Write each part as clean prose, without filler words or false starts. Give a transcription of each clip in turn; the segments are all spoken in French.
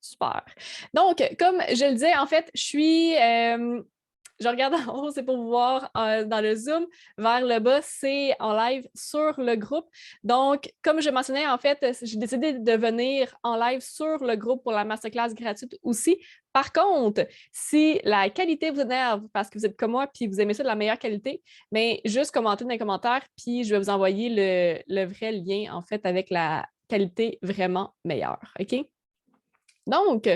Super. Donc, comme je le disais, en fait, je regarde en haut, c'est pour vous voir dans le Zoom. Vers le bas, c'est en live sur le groupe. Donc, comme je mentionnais, en fait, j'ai décidé de venir en live sur le groupe pour la masterclass gratuite aussi. Par contre, si la qualité vous énerve parce que vous êtes comme moi puis vous aimez ça de la meilleure qualité, mais juste commentez dans les commentaires puis je vais vous envoyer le vrai lien, en fait, avec la qualité vraiment meilleure. OK? Donc,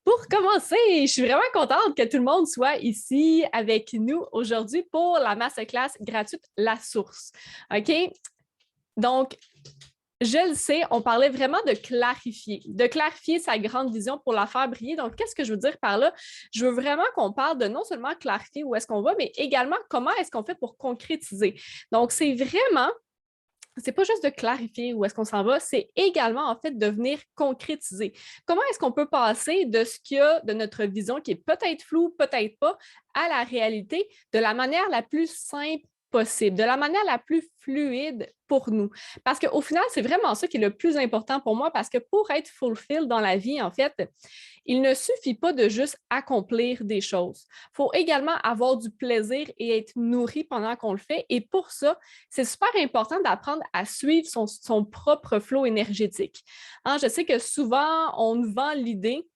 pour commencer, je suis vraiment contente que tout le monde soit ici avec nous aujourd'hui pour la masterclass gratuite La Source. OK? Donc, je le sais, on parlait vraiment de clarifier sa grande vision pour la faire briller. Donc, qu'est-ce que je veux dire par là? Je veux vraiment qu'on parle de non seulement clarifier où est-ce qu'on va, mais également comment est-ce qu'on fait pour concrétiser. Donc, c'est pas juste de clarifier où est-ce qu'on s'en va, c'est également en fait de venir concrétiser. Comment est-ce qu'on peut passer de ce qu'il y a de notre vision qui est peut-être floue, peut-être pas, à la réalité de la manière la plus simple possible, de la manière la plus fluide pour nous. Parce qu'au final, c'est vraiment ça qui est le plus important pour moi parce que pour être fulfilled dans la vie, en fait, il ne suffit pas de juste accomplir des choses. Il faut également avoir du plaisir et être nourri pendant qu'on le fait. Et pour ça, c'est super important d'apprendre à suivre son propre flot énergétique. Hein, je sais que souvent, on nous vend l'idée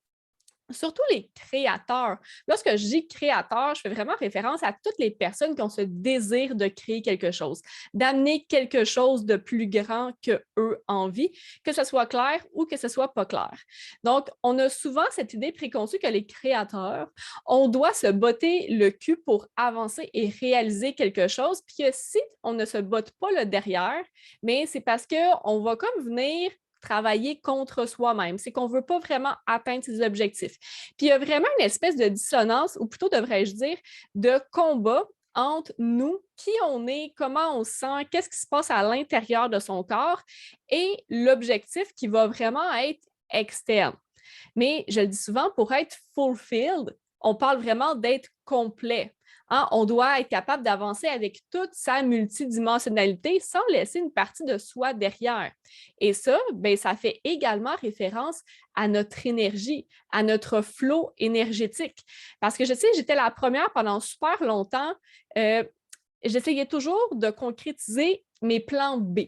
surtout les créateurs. Lorsque je dis créateur, je fais vraiment référence à toutes les personnes qui ont ce désir de créer quelque chose, d'amener quelque chose de plus grand qu'eux en vie, que ce soit clair ou que ce soit pas clair. Donc, on a souvent cette idée préconçue que les créateurs, on doit se botter le cul pour avancer et réaliser quelque chose, puis que si on ne se botte pas le derrière, mais c'est parce qu'on va comme venir travailler contre soi-même. C'est qu'on ne veut pas vraiment atteindre ses objectifs. Puis il y a vraiment une espèce de dissonance, ou plutôt devrais-je dire, de combat entre nous, qui on est, comment on se sent, qu'est-ce qui se passe à l'intérieur de son corps et l'objectif qui va vraiment être externe. Mais je le dis souvent, pour être fulfilled, on parle vraiment d'être complet. Hein? On doit être capable d'avancer avec toute sa multidimensionnalité sans laisser une partie de soi derrière. Et ça, bien, ça fait également référence à notre énergie, à notre flot énergétique. Parce que je sais, j'étais la première pendant super longtemps. J'essayais toujours de concrétiser mes plans B.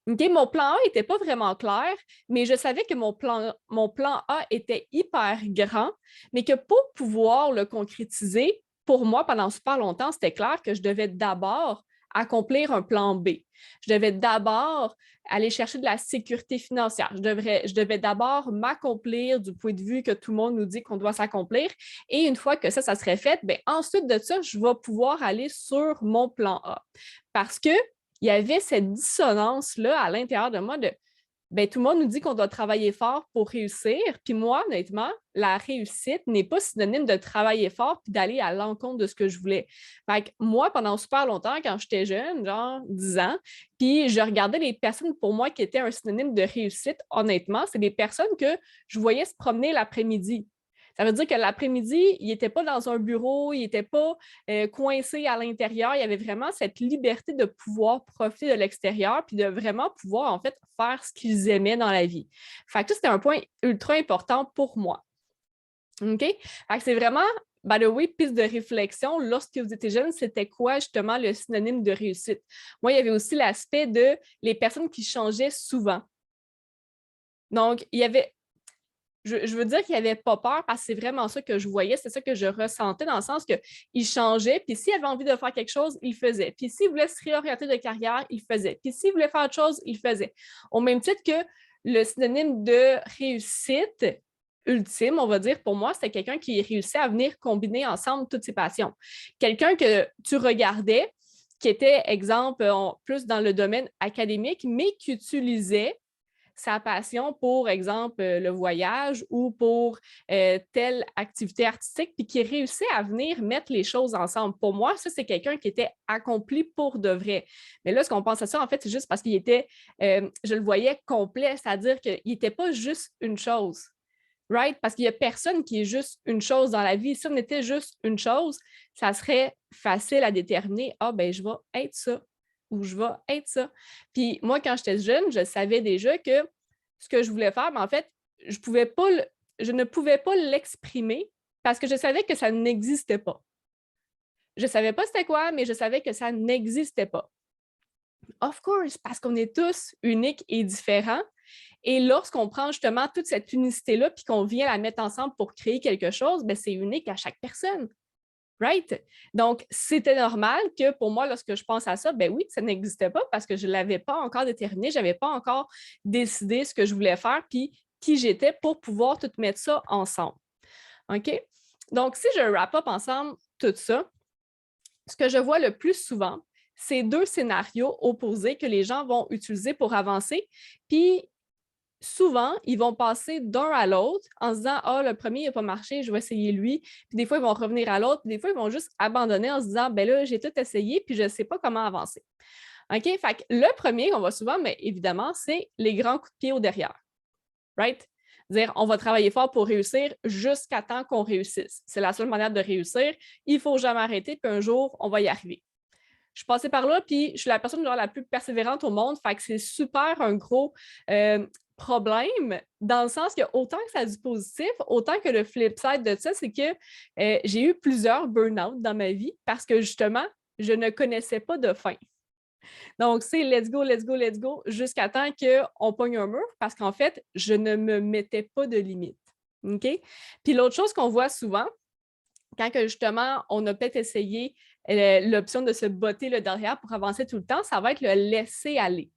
Okay, mon plan A n'était pas vraiment clair, mais je savais que mon plan A était hyper grand, mais que pour pouvoir le concrétiser, pour moi, pendant super longtemps, c'était clair que je devais d'abord accomplir un plan B. Je devais d'abord aller chercher de la sécurité financière. Je devais d'abord m'accomplir du point de vue que tout le monde nous dit qu'on doit s'accomplir. Et une fois que ça serait fait, bien, ensuite de ça, je vais pouvoir aller sur mon plan A. Parce que il y avait cette dissonance-là à l'intérieur de moi de ben, tout le monde nous dit qu'on doit travailler fort pour réussir. Puis moi, honnêtement, la réussite n'est pas synonyme de travailler fort puis d'aller à l'encontre de ce que je voulais. Fait que moi, pendant super longtemps, quand j'étais jeune, genre 10 ans, puis je regardais les personnes pour moi qui étaient un synonyme de réussite, honnêtement, c'est des personnes que je voyais se promener l'après-midi. Ça veut dire que l'après-midi, il n'était pas dans un bureau, il n'était pas coincé à l'intérieur. Il y avait vraiment cette liberté de pouvoir profiter de l'extérieur puis de vraiment pouvoir, en fait, faire ce qu'ils aimaient dans la vie. Fait que ça, c'était un point ultra important pour moi. OK? Fait que c'est vraiment, by the way, piste de réflexion. Lorsque vous étiez jeune, c'était quoi justement le synonyme de réussite? Moi, il y avait aussi l'aspect de les personnes qui changeaient souvent. Donc, il y avait je veux dire qu'il n'avait pas peur parce que c'est vraiment ça que je voyais, c'est ça que je ressentais dans le sens qu'il changeait, puis s'il avait envie de faire quelque chose, il faisait. Puis s'il voulait se réorienter de carrière, il faisait. Puis s'il voulait faire autre chose, il faisait. Au même titre que le synonyme de réussite ultime, on va dire, pour moi, c'était quelqu'un qui réussissait à venir combiner ensemble toutes ses passions. Quelqu'un que tu regardais, qui était, exemple, plus dans le domaine académique, mais qui utilisait sa passion pour, exemple, le voyage ou pour telle activité artistique, puis qui réussit à venir mettre les choses ensemble. Pour moi, ça, c'est quelqu'un qui était accompli pour de vrai. Mais là, ce qu'on pense à ça, en fait, c'est juste parce qu'il était, je le voyais complet, c'est-à-dire qu'il n'était pas juste une chose. Right? Parce qu'il n'y a personne qui est juste une chose dans la vie. Si on était juste une chose, ça serait facile à déterminer. Ah, ben, je vais être ça ou je vais être ça. Puis moi, quand j'étais jeune, je savais déjà que ce que je voulais faire, mais en fait, je ne pouvais pas je ne pouvais pas l'exprimer parce que je savais que ça n'existait pas. Je ne savais pas c'était quoi, mais je savais que ça n'existait pas. Of course, parce qu'on est tous uniques et différents. Et lorsqu'on prend justement toute cette unicité-là puis qu'on vient la mettre ensemble pour créer quelque chose, ben c'est unique à chaque personne. Right? Donc, c'était normal que pour moi, lorsque je pense à ça, ben oui, ça n'existait pas parce que je ne l'avais pas encore déterminé, je n'avais pas encore décidé ce que je voulais faire puis qui j'étais pour pouvoir tout mettre ça ensemble. OK? Donc, si je wrap up ensemble tout ça, ce que je vois le plus souvent, c'est deux scénarios opposés que les gens vont utiliser pour avancer. Puis, souvent, ils vont passer d'un à l'autre en se disant « Ah, le premier n'a pas marché, je vais essayer lui. » Puis des fois, ils vont revenir à l'autre. Puis des fois, ils vont juste abandonner en se disant « Ben là, j'ai tout essayé, puis je ne sais pas comment avancer. » OK? Fait que le premier qu'on voit souvent, mais évidemment, c'est les grands coups de pied au derrière. Right? Dire on va travailler fort pour réussir jusqu'à temps qu'on réussisse. C'est la seule manière de réussir. Il ne faut jamais arrêter, puis un jour, on va y arriver. Je suis passée par là, puis je suis la personne la plus persévérante au monde. Fait que c'est super un gros problème, dans le sens que autant que ça a du positif, autant que le flip side de ça, c'est que j'ai eu plusieurs burn-out dans ma vie parce que justement, je ne connaissais pas de fin. Donc, c'est let's go, let's go, let's go, jusqu'à temps qu'on pogne un mur parce qu'en fait, je ne me mettais pas de limite. OK? Puis l'autre chose qu'on voit souvent, quand que justement, on a peut-être essayé l'option de se botter le derrière pour avancer tout le temps, ça va être le laisser aller.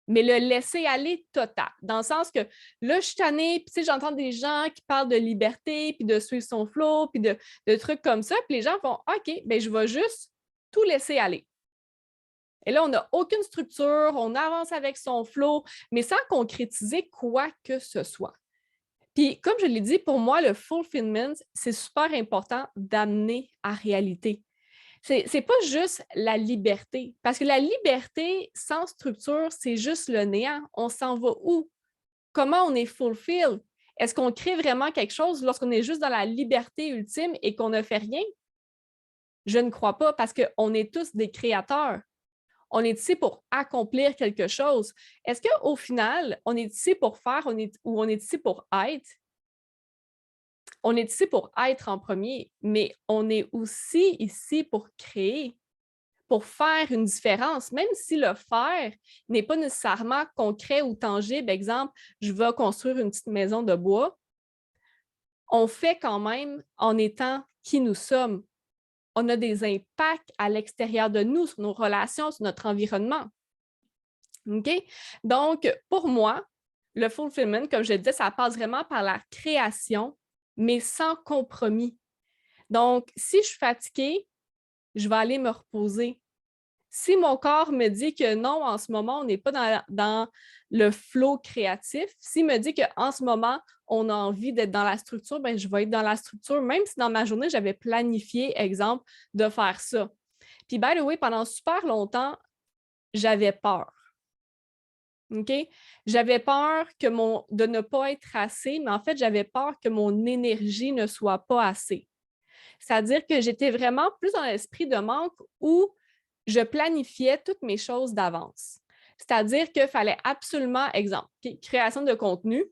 Mais le laisser aller total, dans le sens que là, je suis tannée, puis j'entends des gens qui parlent de liberté, puis de suivre son flow, puis de trucs comme ça, puis les gens font OK, bien, je vais juste tout laisser aller. Et là, on n'a aucune structure, on avance avec son flow, mais sans concrétiser quoi que ce soit. Puis, comme je l'ai dit, pour moi, le fulfillment, c'est super important d'amener à réalité. C'est pas juste la liberté, parce que la liberté sans structure, c'est juste le néant. On s'en va où? Comment on est fulfilled? Est-ce qu'on crée vraiment quelque chose lorsqu'on est juste dans la liberté ultime et qu'on ne fait rien? Je ne crois pas, parce qu'on est tous des créateurs. On est ici pour accomplir quelque chose. Est-ce qu'au final, on est ici pour faire ou on est ici pour être? On est ici pour être en premier, mais on est aussi ici pour créer, pour faire une différence, même si le faire n'est pas nécessairement concret ou tangible. Exemple, je vais construire une petite maison de bois. On fait quand même en étant qui nous sommes. On a des impacts à l'extérieur de nous, sur nos relations, sur notre environnement. OK? Donc, pour moi, le fulfillment, comme je le disais, ça passe vraiment par la création, mais sans compromis. Donc, si je suis fatiguée, je vais aller me reposer. Si mon corps me dit que non, en ce moment, on n'est pas dans le flow créatif, s'il me dit qu'en ce moment, on a envie d'être dans la structure, bien, je vais être dans la structure, même si dans ma journée, j'avais planifié, exemple, de faire ça. Puis, by the way, pendant super longtemps, j'avais peur. OK? J'avais peur de ne pas être assez, mais en fait, j'avais peur que mon énergie ne soit pas assez. C'est-à-dire que j'étais vraiment plus dans l'esprit de manque où je planifiais toutes mes choses d'avance. C'est-à-dire qu'il fallait absolument, exemple, création de contenu,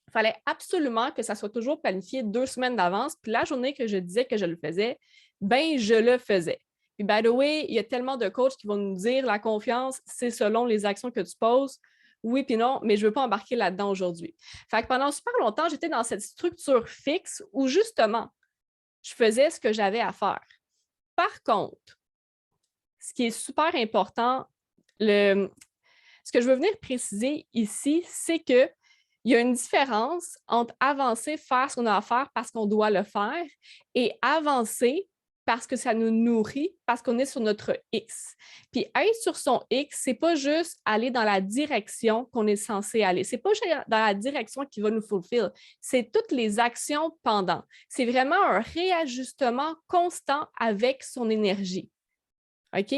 il fallait absolument que ça soit toujours planifié 2 semaines d'avance. Puis la journée que je disais que je le faisais, ben je le faisais. Puis, by the way, il y a tellement de coachs qui vont nous dire la confiance, c'est selon les actions que tu poses. Oui, puis non, mais je ne veux pas embarquer là-dedans aujourd'hui. Fait que pendant super longtemps, j'étais dans cette structure fixe où justement, je faisais ce que j'avais à faire. Par contre, ce qui est super important, ce que je veux venir préciser ici, c'est qu'il y a une différence entre avancer, faire ce qu'on a à faire parce qu'on doit le faire, et avancer parce que ça nous nourrit, parce qu'on est sur notre X. Puis être sur son X, c'est pas juste aller dans la direction qu'on est censé aller. C'est pas juste dans la direction qui va nous fulfill. C'est toutes les actions pendant. C'est vraiment un réajustement constant avec son énergie. OK?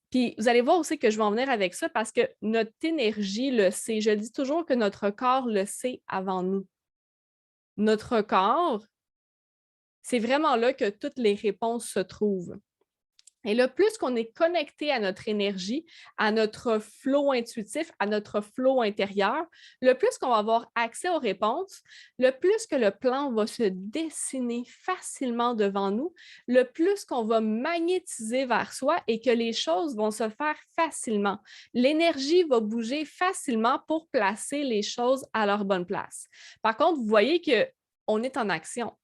Puis vous allez voir aussi que je vais en venir avec ça parce que notre énergie le sait. Je dis toujours que notre corps le sait avant nous. Notre corps, c'est vraiment là que toutes les réponses se trouvent. Et là, plus qu'on est connecté à notre énergie, à notre flow intuitif, à notre flow intérieur, le plus qu'on va avoir accès aux réponses, le plus que le plan va se dessiner facilement devant nous, le plus qu'on va magnétiser vers soi et que les choses vont se faire facilement. L'énergie va bouger facilement pour placer les choses à leur bonne place. Par contre, vous voyez qu'on est en action.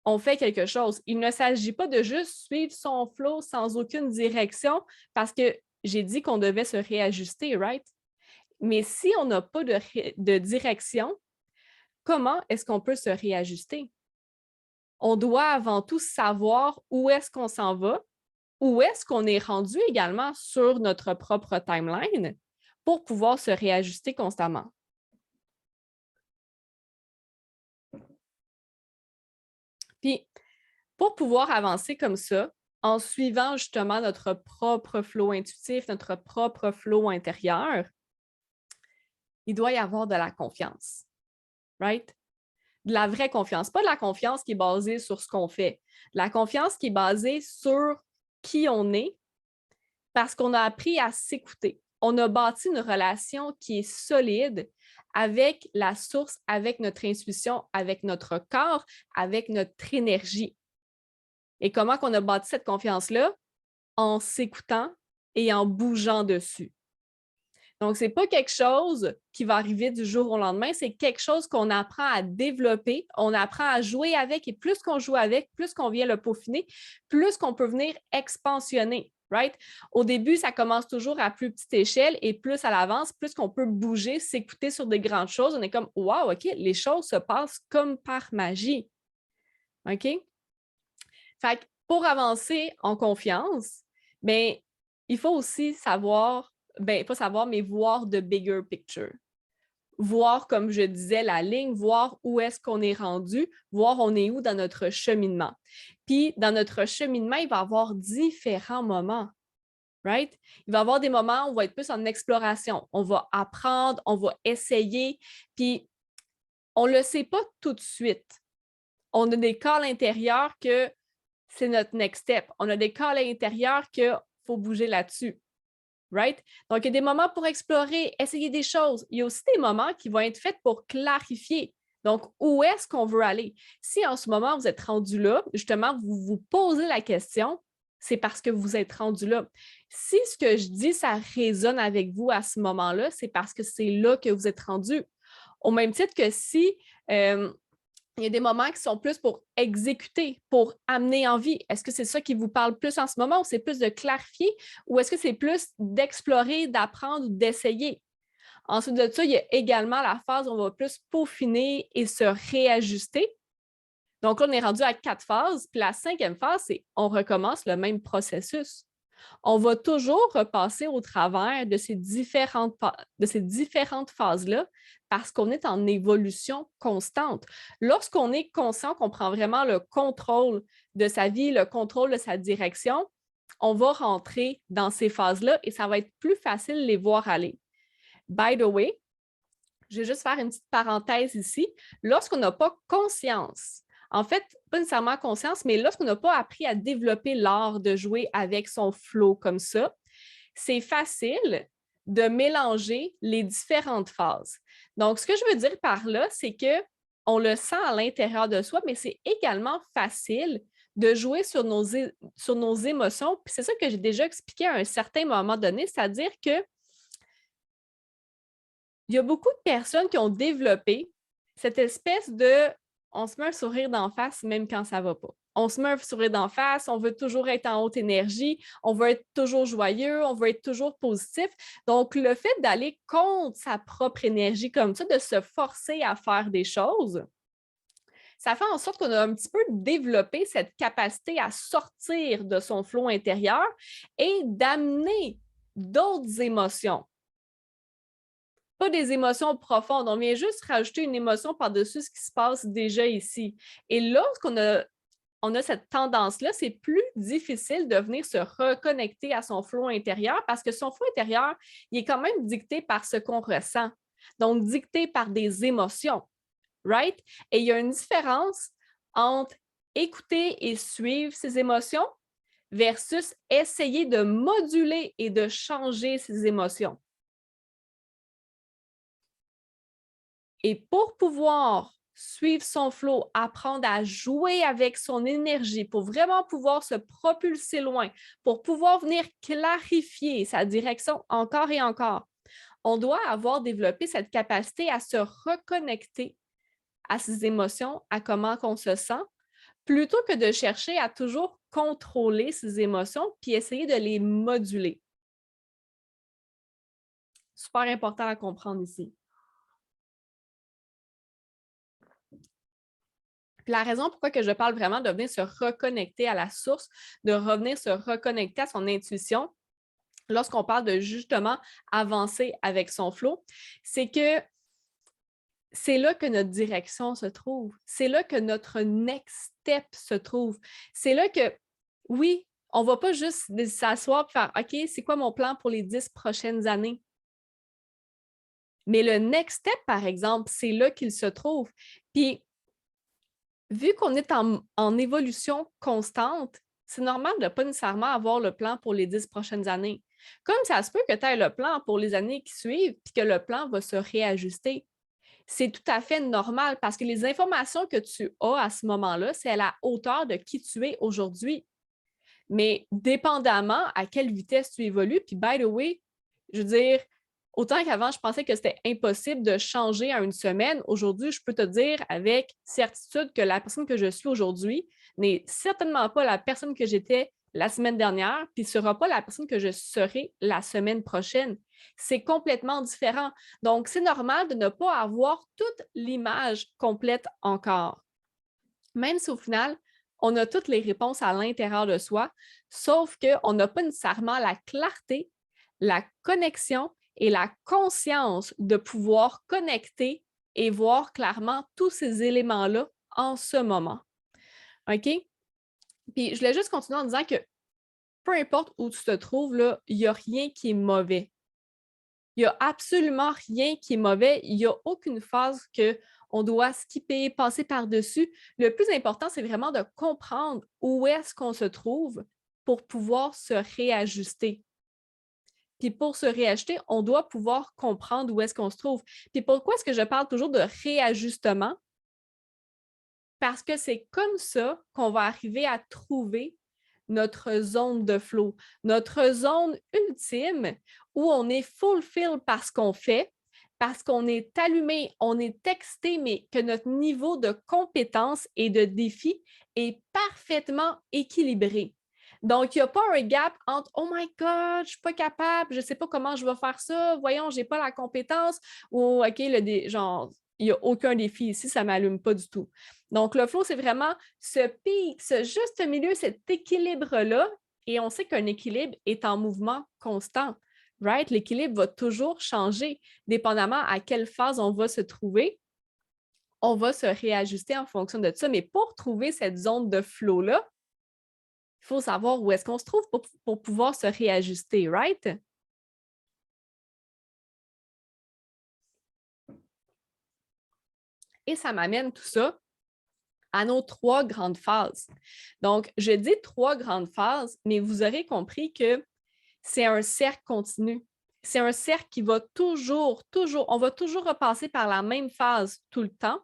On fait quelque chose. Il ne s'agit pas de juste suivre son flow sans aucune direction parce que j'ai dit qu'on devait se réajuster, right? Mais si on n'a pas de direction, comment est-ce qu'on peut se réajuster? On doit avant tout savoir où est-ce qu'on s'en va, où est-ce qu'on est rendu également sur notre propre timeline pour pouvoir se réajuster constamment. Puis, pour pouvoir avancer comme ça, en suivant justement notre propre flow intuitif, notre propre flow intérieur, il doit y avoir de la confiance, right? De la vraie confiance, pas de la confiance qui est basée sur ce qu'on fait, de la confiance qui est basée sur qui on est parce qu'on a appris à s'écouter. On a bâti une relation qui est solide avec la source, avec notre intuition, avec notre corps, avec notre énergie. Et comment qu'on a bâti cette confiance-là? En s'écoutant et en bougeant dessus. Donc, ce n'est pas quelque chose qui va arriver du jour au lendemain, c'est quelque chose qu'on apprend à développer, on apprend à jouer avec et plus qu'on joue avec, plus qu'on vient le peaufiner, plus qu'on peut venir expansionner. Right? Au début, ça commence toujours à plus petite échelle et plus à l'avance, plus qu'on peut bouger, s'écouter sur des grandes choses, on est comme wow, OK, les choses se passent comme par magie. OK? Fait que pour avancer en confiance, bien, il faut aussi savoir, bien, pas savoir, mais voir the bigger picture. Voir, comme je disais, la ligne, voir où est-ce qu'on est rendu, voir on est où dans notre cheminement. Puis, dans notre cheminement, il va y avoir différents moments. Right? Il va y avoir des moments où on va être plus en exploration. On va apprendre, on va essayer, puis on ne le sait pas tout de suite. On a des calls intérieurs que c'est notre next step. On a des calls intérieurs qu'il faut bouger là-dessus. Right? Donc, il y a des moments pour explorer, essayer des choses. Il y a aussi des moments qui vont être faits pour clarifier. Donc, où est-ce qu'on veut aller? Si en ce moment, vous êtes rendu là, justement, vous vous posez la question, c'est parce que vous êtes rendu là. Si ce que je dis, ça résonne avec vous à ce moment-là, c'est parce que c'est là que vous êtes rendu. Au même titre que si il y a des moments qui sont plus pour exécuter, pour amener en vie. Est-ce que c'est ça qui vous parle plus en ce moment ou c'est plus de clarifier ou est-ce que c'est plus d'explorer, d'apprendre ou d'essayer? Ensuite de ça, il y a également la phase où on va plus peaufiner et se réajuster. Donc là, on est rendu à 4 phases. Puis la 5e phase, c'est on recommence le même processus. On va toujours repasser au travers de ces différentes phases-là parce qu'on est en évolution constante. Lorsqu'on est conscient qu'on prend vraiment le contrôle de sa vie, le contrôle de sa direction, on va rentrer dans ces phases-là et ça va être plus facile de les voir aller. By the way, je vais juste faire une petite parenthèse ici. Lorsqu'on n'a pas conscience, en fait, pas nécessairement conscience, mais lorsqu'on n'a pas appris à développer l'art de jouer avec son flow comme ça, c'est facile de mélanger les différentes phases. Donc, ce que je veux dire par là, c'est qu'on le sent à l'intérieur de soi, mais c'est également facile de jouer sur nos émotions. Puis c'est ça que j'ai déjà expliqué à un certain moment donné, c'est-à-dire que il y a beaucoup de personnes qui ont développé cette espèce de on se met un sourire d'en face même quand ça ne va pas. On se met un sourire d'en face, on veut toujours être en haute énergie, on veut être toujours joyeux, on veut être toujours positif. Donc, le fait d'aller contre sa propre énergie comme ça, de se forcer à faire des choses, ça fait en sorte qu'on a un petit peu développé cette capacité à sortir de son flot intérieur et d'amener d'autres émotions. Pas des émotions profondes. On vient juste rajouter une émotion par-dessus ce qui se passe déjà ici. Et lorsqu'on a cette tendance-là, c'est plus difficile de venir se reconnecter à son flot intérieur parce que son flot intérieur, il est quand même dicté par ce qu'on ressent. Donc, dicté par des émotions. Right? Et il y a une différence entre écouter et suivre ses émotions versus essayer de moduler et de changer ses émotions. Et pour pouvoir suivre son flow, apprendre à jouer avec son énergie, pour vraiment pouvoir se propulser loin, pour pouvoir venir clarifier sa direction encore et encore, on doit avoir développé cette capacité à se reconnecter à ses émotions, à comment on se sent, plutôt que de chercher à toujours contrôler ses émotions puis essayer de les moduler. Super important à comprendre ici. Puis la raison pourquoi que je parle vraiment de venir se reconnecter à la source, de revenir se reconnecter à son intuition, lorsqu'on parle de justement avancer avec son flow, c'est que c'est là que notre direction se trouve. C'est là que notre next step se trouve. C'est là que, oui, on ne va pas juste s'asseoir et faire OK, c'est quoi mon plan pour les 10 prochaines années? Mais le next step, par exemple, c'est là qu'il se trouve. Puis, vu qu'on est en évolution constante, c'est normal de ne pas nécessairement avoir le plan pour les 10 prochaines années. Comme ça se peut que tu aies le plan pour les années qui suivent, puis que le plan va se réajuster. C'est tout à fait normal parce que les informations que tu as à ce moment-là, c'est à la hauteur de qui tu es aujourd'hui. Mais dépendamment à quelle vitesse tu évolues, puis by the way, je veux dire, autant qu'avant, je pensais que c'était impossible de changer en une semaine. Aujourd'hui, je peux te dire avec certitude que la personne que je suis aujourd'hui n'est certainement pas la personne que j'étais la semaine dernière, puis ne sera pas la personne que je serai la semaine prochaine. C'est complètement différent. Donc, c'est normal de ne pas avoir toute l'image complète encore. Même si au final, on a toutes les réponses à l'intérieur de soi, sauf qu'on n'a pas nécessairement la clarté, la connexion et la conscience de pouvoir connecter et voir clairement tous ces éléments-là en ce moment. OK? Puis je voulais juste continuer en disant que peu importe où tu te trouves, là, il n'y a rien qui est mauvais. Il n'y a absolument rien qui est mauvais. Il n'y a aucune phase qu'on doit skipper, passer par-dessus. Le plus important, c'est vraiment de comprendre où est-ce qu'on se trouve pour pouvoir se réajuster. Puis pour se réajuster, on doit pouvoir comprendre où est-ce qu'on se trouve. Puis pourquoi est-ce que je parle toujours de réajustement? Parce que c'est comme ça qu'on va arriver à trouver notre zone de flow, notre zone ultime où on est fulfill par ce qu'on fait, parce qu'on est allumé, on est texté, mais que notre niveau de compétence et de défi est parfaitement équilibré. Donc, il n'y a pas un gap entre Oh my God, je ne suis pas capable, je ne sais pas comment je vais faire ça, voyons, je n'ai pas la compétence, ou OK, genre, il n'y a aucun défi ici, ça ne m'allume pas du tout. Donc, le flow, c'est vraiment ce pic, ce juste milieu, cet équilibre-là. Et on sait qu'un équilibre est en mouvement constant. Right? L'équilibre va toujours changer, dépendamment à quelle phase on va se trouver. On va se réajuster en fonction de ça. Mais pour trouver cette zone de flow-là, il faut savoir où est-ce qu'on se trouve pour pouvoir se réajuster, right? Et ça m'amène tout ça à nos 3 grandes phases. Donc, je dis 3 grandes phases, mais vous aurez compris que c'est un cercle continu. C'est un cercle qui va toujours, on va toujours repasser par la même phase tout le temps,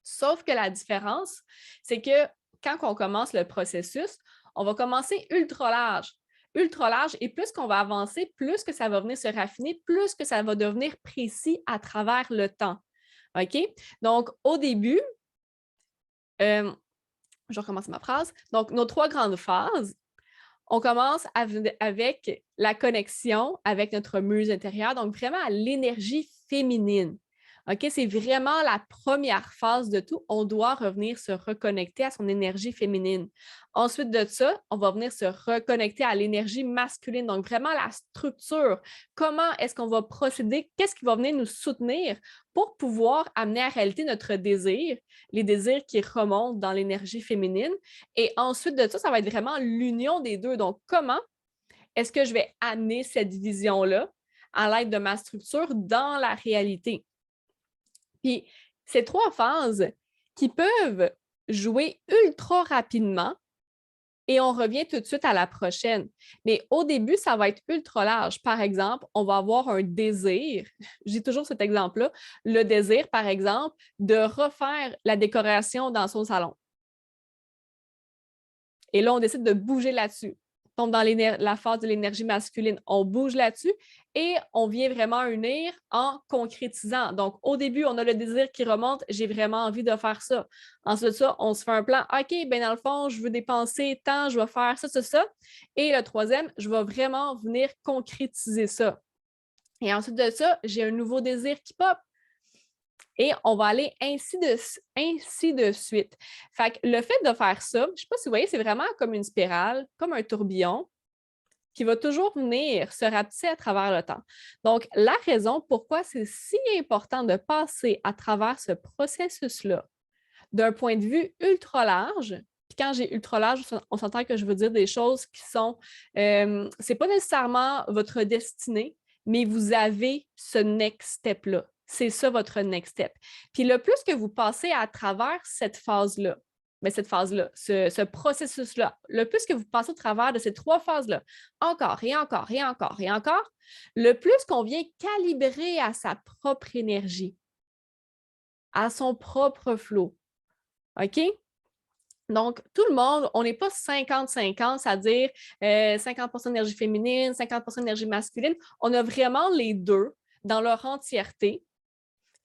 sauf que la différence, c'est que quand on commence le processus, on va commencer ultra large. Ultra large, et plus qu'on va avancer, plus que ça va venir se raffiner, plus que ça va devenir précis à travers le temps. OK? Donc, au début, je recommence ma phrase. Donc, nos 3 grandes phases, on commence avec la connexion avec notre muse intérieure, donc vraiment à l'énergie féminine. OK, c'est vraiment la première phase de tout. On doit revenir se reconnecter à son énergie féminine. Ensuite de ça, on va venir se reconnecter à l'énergie masculine, donc vraiment la structure. Comment est-ce qu'on va procéder? Qu'est-ce qui va venir nous soutenir pour pouvoir amener à réalité notre désir, les désirs qui remontent dans l'énergie féminine? Et ensuite de ça, ça va être vraiment l'union des deux. Donc, comment est-ce que je vais amener cette vision-là à l'aide de ma structure dans la réalité? Puis, ces 3 phases qui peuvent jouer ultra rapidement et on revient tout de suite à la prochaine. Mais au début, ça va être ultra large. Par exemple, on va avoir un désir, j'ai toujours cet exemple-là, le désir, par exemple, de refaire la décoration dans son salon. Et là, on décide de bouger là-dessus. On tombe dans la phase de l'énergie masculine, on bouge là-dessus et on vient vraiment unir en concrétisant. Donc, au début, on a le désir qui remonte, j'ai vraiment envie de faire ça. Ensuite de ça, on se fait un plan, OK, bien dans le fond, je veux dépenser tant, je vais faire ça, ça, ça. Et le troisième, je vais vraiment venir concrétiser ça. Et ensuite de ça, j'ai un nouveau désir qui pop. Et on va aller ainsi de suite. Fait que le fait de faire ça, je ne sais pas si vous voyez, c'est vraiment comme une spirale, comme un tourbillon qui va toujours venir se rapetisser à travers le temps. Donc, la raison pourquoi c'est si important de passer à travers ce processus-là d'un point de vue ultra large, puis quand j'ai ultra large, on s'entend que je veux dire des choses qui sont, c'est pas nécessairement votre destinée, mais vous avez ce next step-là. C'est ça votre next step. Puis le plus que vous passez à travers cette phase-là, ce processus-là, le plus que vous passez au travers de ces trois phases-là, encore et encore et encore et encore, le plus qu'on vient calibrer à sa propre énergie, à son propre flow. OK? Donc, tout le monde, on n'est pas 50-50, c'est-à-dire 50 d'énergie féminine, 50 d'énergie masculine. On a vraiment les deux dans leur entièreté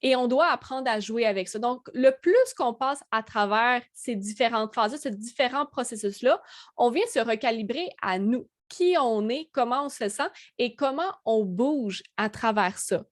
et on doit apprendre à jouer avec ça. Donc, le plus qu'on passe à travers ces différentes phases, ces différents processus-là, on vient se recalibrer à nous, qui on est, comment on se sent et comment on bouge à travers ça.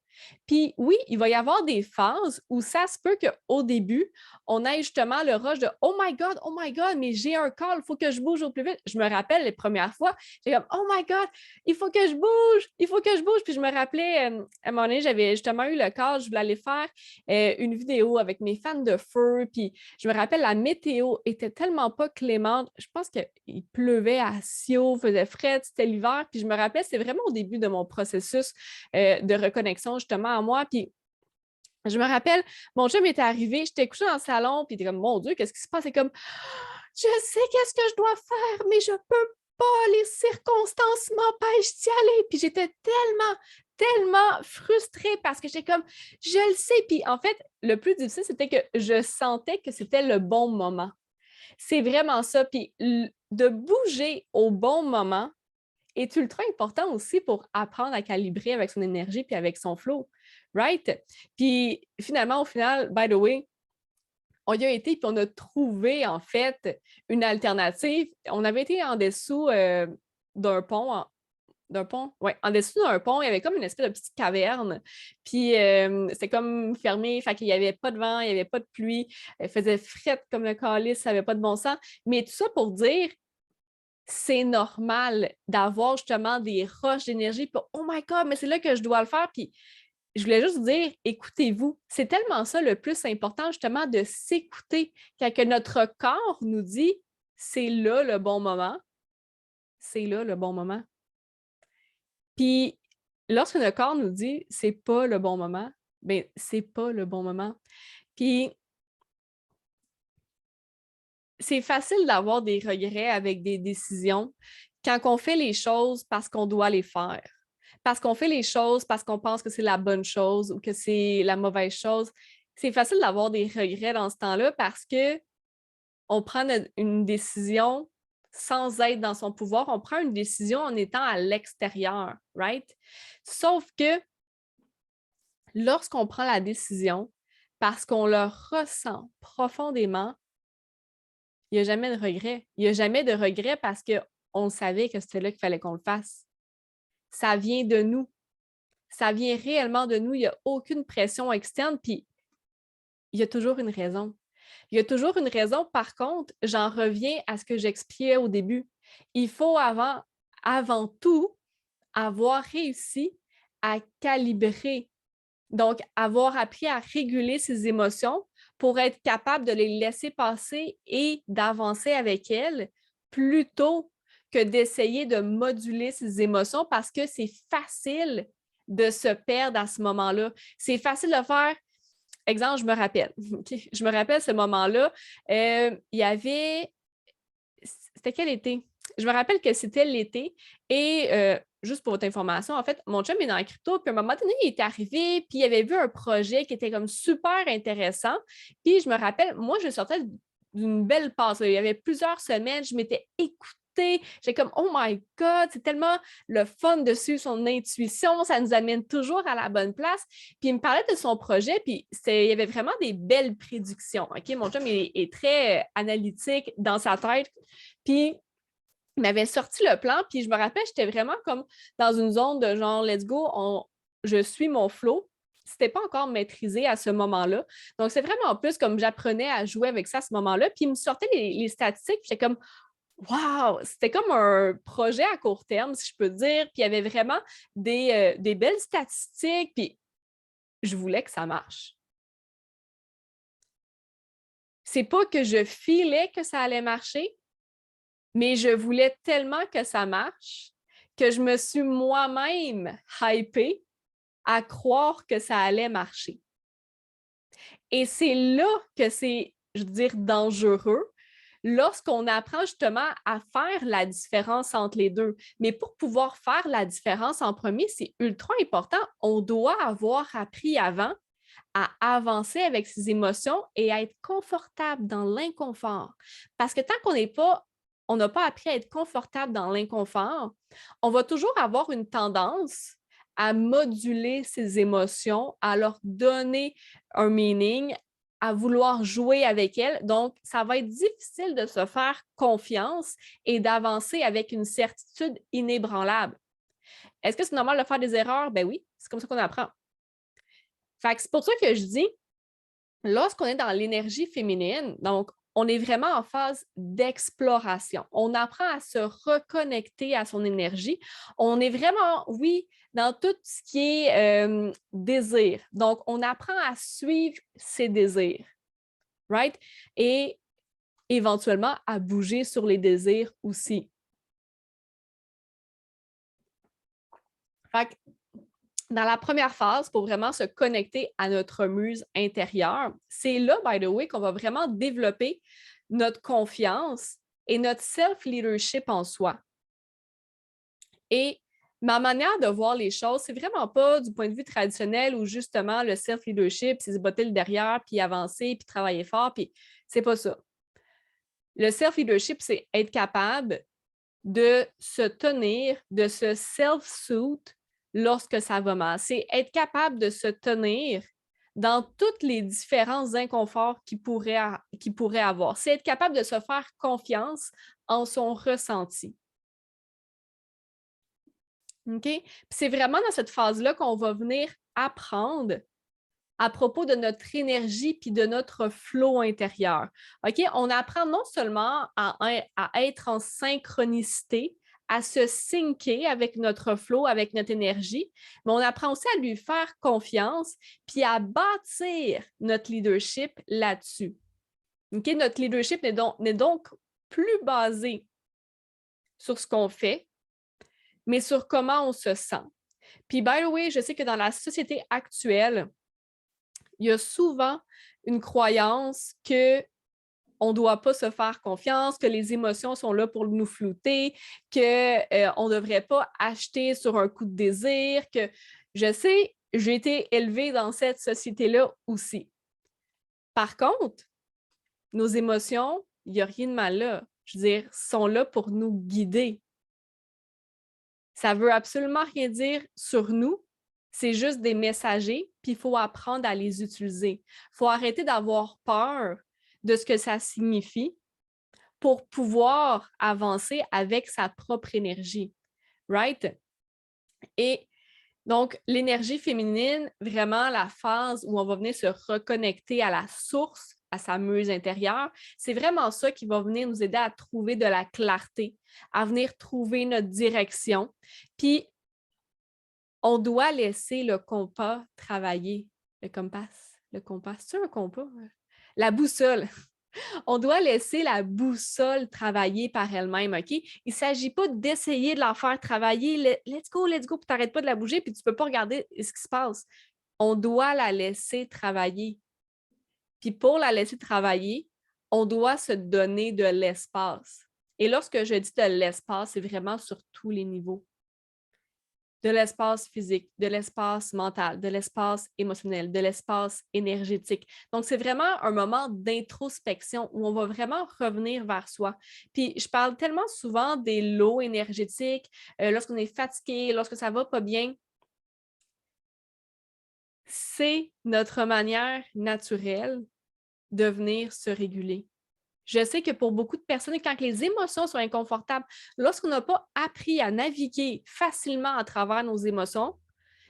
Puis oui, il va y avoir des phases où ça se peut qu'au début, on ait justement le rush de oh my God, mais j'ai un call, il faut que je bouge au plus vite. Je me rappelle les premières fois, j'ai comme oh my God, il faut que je bouge, il faut que je bouge. Puis je me rappelais, à un moment donné, j'avais justement eu le call, je voulais aller faire une vidéo avec mes fans de feu. Puis je me rappelle, la météo était tellement pas clémente. Je pense qu'il pleuvait à Sio, faisait frais, c'était l'hiver. Puis je me rappelle, c'est vraiment au début de mon processus de reconnexion justement à moi. Puis je me rappelle, mon chum était arrivé, j'étais couchée dans le salon, puis il était comme, mon Dieu, qu'est-ce qui se passe? C'est comme, je sais qu'est-ce que je dois faire, mais je peux pas, les circonstances m'empêchent d'y aller. Puis j'étais tellement frustrée parce que j'étais comme, je le sais. Puis en fait, le plus difficile, c'était que je sentais que c'était le bon moment. C'est vraiment ça. Puis de bouger au bon moment est ultra important aussi pour apprendre à calibrer avec son énergie puis avec son flow, right? Puis finalement, au final, by the way, on y a été puis on a trouvé en fait une alternative. On avait été en dessous d'un pont, ouais, en dessous d'un pont, il y avait comme une espèce de petite caverne. Puis c'était comme fermé, fait qu'il n'y avait pas de vent, il n'y avait pas de pluie, il faisait frette comme le calice, ça n'avait pas de bon sens. Mais tout ça pour dire, c'est normal d'avoir justement des rushs d'énergie. Puis, oh my God, mais c'est là que je dois le faire. Puis, je voulais juste dire, écoutez-vous. C'est tellement ça le plus important, justement, de s'écouter. Quand que notre corps nous dit, c'est là le bon moment, c'est là le bon moment. Puis, lorsque notre corps nous dit, c'est pas le bon moment, bien, c'est pas le bon moment. Puis, c'est facile d'avoir des regrets avec des décisions quand on fait les choses parce qu'on doit les faire. Parce qu'on fait les choses parce qu'on pense que c'est la bonne chose ou que c'est la mauvaise chose. C'est facile d'avoir des regrets dans ce temps-là parce que on prend une décision sans être dans son pouvoir. On prend une décision en étant à l'extérieur, right? Sauf que lorsqu'on prend la décision parce qu'on le ressent profondément, il n'y a jamais de regret. Il n'y a jamais de regret parce qu'on savait que c'était là qu'il fallait qu'on le fasse. Ça vient de nous. Ça vient réellement de nous. Il n'y a aucune pression externe, puis il y a toujours une raison. Il y a toujours une raison. Par contre, j'en reviens à ce que j'expliquais au début. Il faut avant tout avoir réussi à calibrer. Donc, avoir appris à réguler ses émotions pour être capable de les laisser passer et d'avancer avec elles plutôt que d'essayer de moduler ses émotions parce que c'est facile de se perdre à ce moment-là. C'est facile de faire. Exemple, je me rappelle. Okay? Je me rappelle ce moment-là. Il y avait. c'était quel été? Je me rappelle que c'était l'été et juste pour votre information, en fait, mon chum est dans la crypto, puis à un moment donné, il est arrivé, puis il avait vu un projet qui était comme super intéressant. Puis je me rappelle, moi, je sortais d'une belle passe. Là. Il y avait plusieurs semaines, je m'étais écoutée. J'étais comme, oh my God, c'est tellement le fun de suivre son intuition, ça nous amène toujours à la bonne place. Puis il me parlait de son projet, puis il y avait vraiment des belles prédictions. OK? Mon chum est très analytique dans sa tête. Puis il m'avait sorti le plan, puis je me rappelle, j'étais vraiment comme dans une zone de genre, let's go, je suis mon flow. C'était pas encore maîtrisé à ce moment-là. Donc, c'est vraiment plus comme j'apprenais à jouer avec ça à ce moment-là. Puis, il me sortait les statistiques, puis j'étais comme, wow! C'était comme un projet à court terme, si je peux dire. Puis, il y avait vraiment des belles statistiques, puis je voulais que ça marche. C'est pas que je filais que ça allait marcher, mais je voulais tellement que ça marche que je me suis moi-même hypée à croire que ça allait marcher. Et c'est là que c'est, je veux dire, dangereux lorsqu'on apprend justement à faire la différence entre les deux. Mais pour pouvoir faire la différence en premier, c'est ultra important. On doit avoir appris avant à avancer avec ses émotions et à être confortable dans l'inconfort. Parce que tant on n'a pas appris à être confortable dans l'inconfort, on va toujours avoir une tendance à moduler ses émotions, à leur donner un meaning, à vouloir jouer avec elles. Donc, ça va être difficile de se faire confiance et d'avancer avec une certitude inébranlable. Est-ce que c'est normal de faire des erreurs? Ben oui, c'est comme ça qu'on apprend. Fait que c'est pour ça que je dis, lorsqu'on est dans l'énergie féminine, donc on est vraiment en phase d'exploration. On apprend à se reconnecter à son énergie. On est vraiment, oui, dans tout ce qui est désir. Donc, on apprend à suivre ses désirs, right? Et éventuellement à bouger sur les désirs aussi. Fait que dans la première phase, pour vraiment se connecter à notre muse intérieure, c'est là, by the way, qu'on va vraiment développer notre confiance et notre self-leadership en soi. Et ma manière de voir les choses, c'est vraiment pas du point de vue traditionnel où justement le self-leadership, c'est se botter le derrière, puis avancer, puis travailler fort, puis c'est pas ça. Le self-leadership, c'est être capable de se tenir, de se self-suit lorsque ça va mal. C'est être capable de se tenir dans tous les différents inconforts qu'il pourrait avoir. C'est être capable de se faire confiance en son ressenti. OK? C'est vraiment dans cette phase-là qu'on va venir apprendre à propos de notre énergie puis de notre flow intérieur. OK? On apprend non seulement à être en synchronicité, à se syncer avec notre flow, avec notre énergie, mais on apprend aussi à lui faire confiance puis à bâtir notre leadership là-dessus. OK? Notre leadership n'est donc plus basé sur ce qu'on fait, mais sur comment on se sent. Puis, by the way, je sais que dans la société actuelle, il y a souvent une croyance qu'on ne doit pas se faire confiance, que les émotions sont là pour nous flouter, qu'on ne devrait pas acheter sur un coup de désir, que je sais, j'ai été élevée dans cette société-là aussi. Par contre, nos émotions, il n'y a rien de mal là. Je veux dire, sont là pour nous guider. Ça ne veut absolument rien dire sur nous. C'est juste des messagers, puis il faut apprendre à les utiliser. Il faut arrêter d'avoir peur de ce que ça signifie pour pouvoir avancer avec sa propre énergie. Right? Et donc, l'énergie féminine, vraiment la phase où on va venir se reconnecter à la source, à sa muse intérieure, c'est vraiment ça qui va venir nous aider à trouver de la clarté, à venir trouver notre direction. Puis, on doit laisser le compas travailler. Le compas, c'est un compas? La boussole. On doit laisser la boussole travailler par elle-même, OK? Il ne s'agit pas d'essayer de la faire travailler. Let's go, puis tu n'arrêtes pas de la bouger, puis tu ne peux pas regarder ce qui se passe. On doit la laisser travailler. Puis pour la laisser travailler, on doit se donner de l'espace. Et lorsque je dis de l'espace, c'est vraiment sur tous les niveaux. De l'espace physique, de l'espace mental, de l'espace émotionnel, de l'espace énergétique. Donc, c'est vraiment un moment d'introspection où on va vraiment revenir vers soi. Puis, je parle tellement souvent des lots énergétiques, lorsqu'on est fatigué, lorsque ça va pas bien. C'est notre manière naturelle de venir se réguler. Je sais que pour beaucoup de personnes, quand les émotions sont inconfortables, lorsqu'on n'a pas appris à naviguer facilement à travers nos émotions,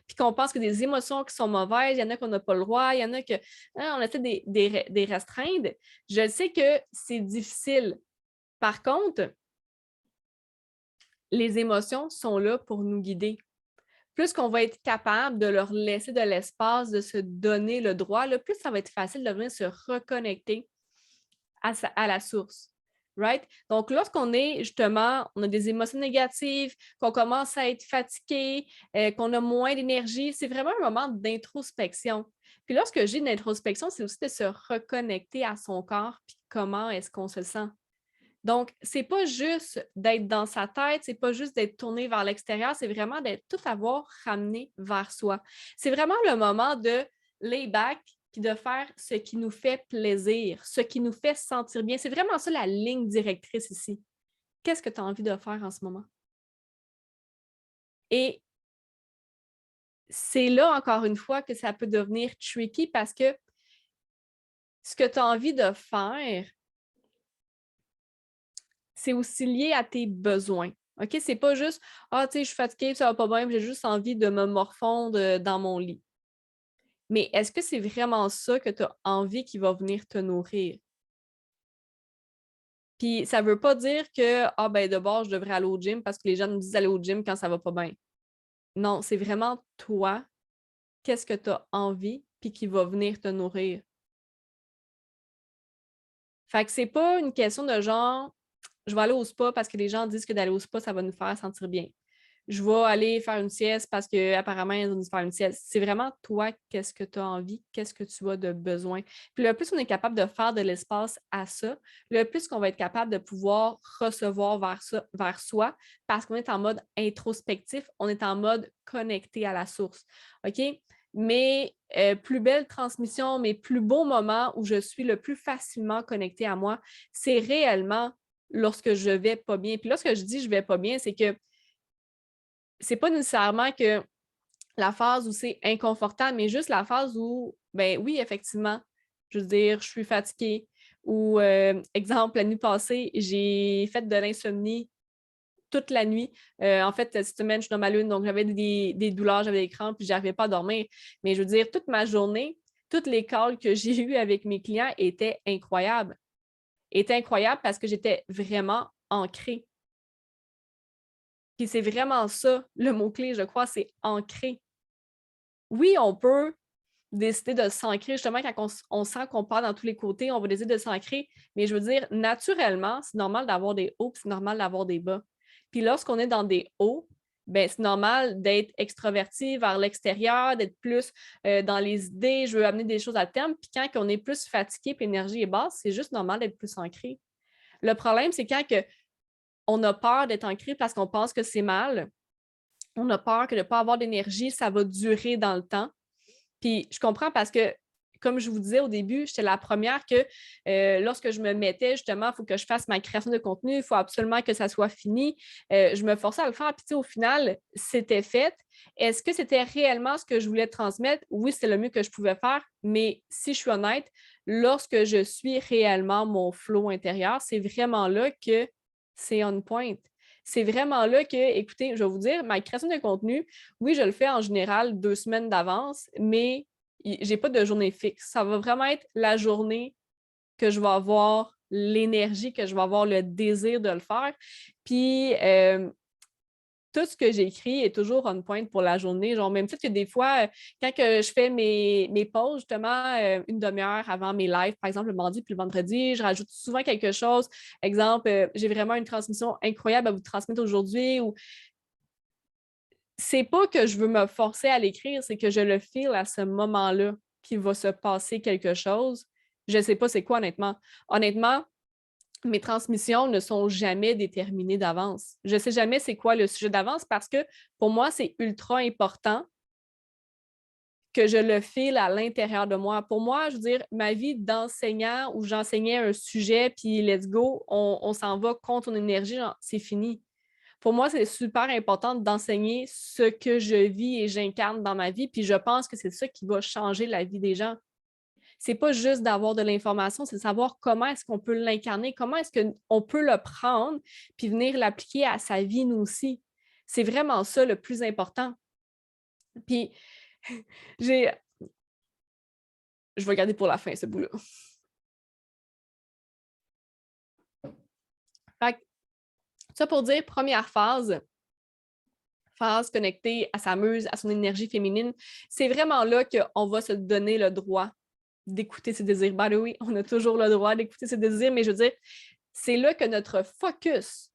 puis qu'on pense que des émotions qui sont mauvaises, il y en a qu'on n'a pas le droit, il y en a que on essaie des restreindre, je sais que c'est difficile. Par contre, les émotions sont là pour nous guider. Plus qu'on va être capable de leur laisser de l'espace, de se donner le droit, plus ça va être facile de venir se reconnecter à la source. Right? Donc, lorsqu'on est justement, on a des émotions négatives, qu'on commence à être fatigué, qu'on a moins d'énergie, c'est vraiment un moment d'introspection. Puis lorsque j'ai une introspection, c'est aussi de se reconnecter à son corps, puis comment est-ce qu'on se sent. Donc, c'est pas juste d'être dans sa tête, c'est pas juste d'être tourné vers l'extérieur, c'est vraiment d'être tout avoir ramené vers soi. C'est vraiment le moment de lay back puis de faire ce qui nous fait plaisir, ce qui nous fait sentir bien. C'est vraiment ça la ligne directrice ici. Qu'est-ce que tu as envie de faire en ce moment? Et c'est là, encore une fois, que ça peut devenir tricky parce que ce que tu as envie de faire, c'est aussi lié à tes besoins. OK? C'est pas juste ah, tu sais, je suis fatiguée, ça va pas bien, j'ai juste envie de me morfondre dans mon lit. Mais est-ce que c'est vraiment ça que tu as envie qui va venir te nourrir? Puis ça veut pas dire que ah ben de base, je devrais aller au gym parce que les gens me disent d'aller au gym quand ça va pas bien. Non, c'est vraiment toi, qu'est-ce que tu as envie, puis qui va venir te nourrir. Fait que c'est pas une question de genre je vais aller au spa parce que les gens disent que d'aller au spa, ça va nous faire sentir bien. Je vais aller faire une sieste parce qu'apparemment, ils vont nous faire une sieste. C'est vraiment toi, qu'est-ce que tu as envie, qu'est-ce que tu as de besoin. Puis le plus on est capable de faire de l'espace à ça, le plus qu'on va être capable de pouvoir recevoir vers soi parce qu'on est en mode introspectif, on est en mode connecté à la source. OK? Mes plus belles transmissions, mes plus beaux moments où je suis le plus facilement connectée à moi, c'est réellement lorsque je vais pas bien. Puis lorsque je dis je vais pas bien, c'est que c'est pas nécessairement que la phase où c'est inconfortable, mais juste la phase où, ben oui, effectivement, je veux dire, je suis fatiguée. Ou, exemple, la nuit passée, j'ai fait de l'insomnie toute la nuit. En fait, cette semaine, je suis dans ma lune, donc j'avais des douleurs, j'avais des crampes, puis j'arrivais pas à dormir. Mais je veux dire, toute ma journée, toutes les calls que j'ai eues avec mes clients étaient incroyables. Étaient incroyables parce que j'étais vraiment ancrée. Puis c'est vraiment ça, le mot-clé, je crois, c'est ancré. Oui, on peut décider de s'ancrer, justement, quand on sent qu'on part dans tous les côtés, on va décider de s'ancrer. Mais je veux dire, naturellement, c'est normal d'avoir des hauts, puis c'est normal d'avoir des bas. Puis lorsqu'on est dans des hauts, ben c'est normal d'être extraverti vers l'extérieur, d'être plus dans les idées, je veux amener des choses à terme. Puis quand on est plus fatigué, puis l'énergie est basse, c'est juste normal d'être plus ancré. Le problème, c'est quand on a peur d'être ancré parce qu'on pense que c'est mal, on a peur que de ne pas avoir d'énergie, ça va durer dans le temps. Puis je comprends parce que, comme je vous disais au début, j'étais la première que lorsque je me mettais justement, il faut que je fasse ma création de contenu, il faut absolument que ça soit fini. Je me forçais à le faire. Puis au final, c'était fait. Est-ce que c'était réellement ce que je voulais transmettre? Oui, c'est le mieux que je pouvais faire. Mais si je suis honnête, lorsque je suis réellement mon flow intérieur, c'est vraiment là que c'est on point. C'est vraiment là que, écoutez, je vais vous dire, ma création de contenu, oui, je le fais en général 2 semaines d'avance, mais j'ai pas de journée fixe. Ça va vraiment être la journée que je vais avoir l'énergie, que je vais avoir le désir de le faire. Puis, tout ce que j'écris est toujours on point pour la journée. Genre, même peut-être que des fois, quand que je fais mes pauses, justement, une demi-heure avant mes lives, par exemple, le mardi puis le vendredi, je rajoute souvent quelque chose. Exemple, j'ai vraiment une transmission incroyable à vous transmettre aujourd'hui ou c'est pas que je veux me forcer à l'écrire, c'est que je le feel à ce moment-là qu'il va se passer quelque chose. Je sais pas c'est quoi, honnêtement. Honnêtement, mes transmissions ne sont jamais déterminées d'avance. Je ne sais jamais c'est quoi le sujet d'avance parce que pour moi, c'est ultra important que je le file à l'intérieur de moi. Pour moi, je veux dire, ma vie d'enseignant où j'enseignais un sujet, puis let's go, on s'en va contre ton énergie, c'est fini. Pour moi, c'est super important d'enseigner ce que je vis et j'incarne dans ma vie, puis je pense que c'est ça qui va changer la vie des gens. C'est pas juste d'avoir de l'information, c'est de savoir comment est-ce qu'on peut l'incarner, comment est-ce qu'on peut le prendre, puis venir l'appliquer à sa vie, nous aussi. C'est vraiment ça le plus important. Puis, j'ai... Je vais le garder pour la fin, ce bout-là. Fait que, ça pour dire, première phase connectée à sa muse, à son énergie féminine, c'est vraiment là qu'on va se donner le droit d'écouter ses désirs. Ben oui, on a toujours le droit d'écouter ses désirs, mais je veux dire, c'est là que notre focus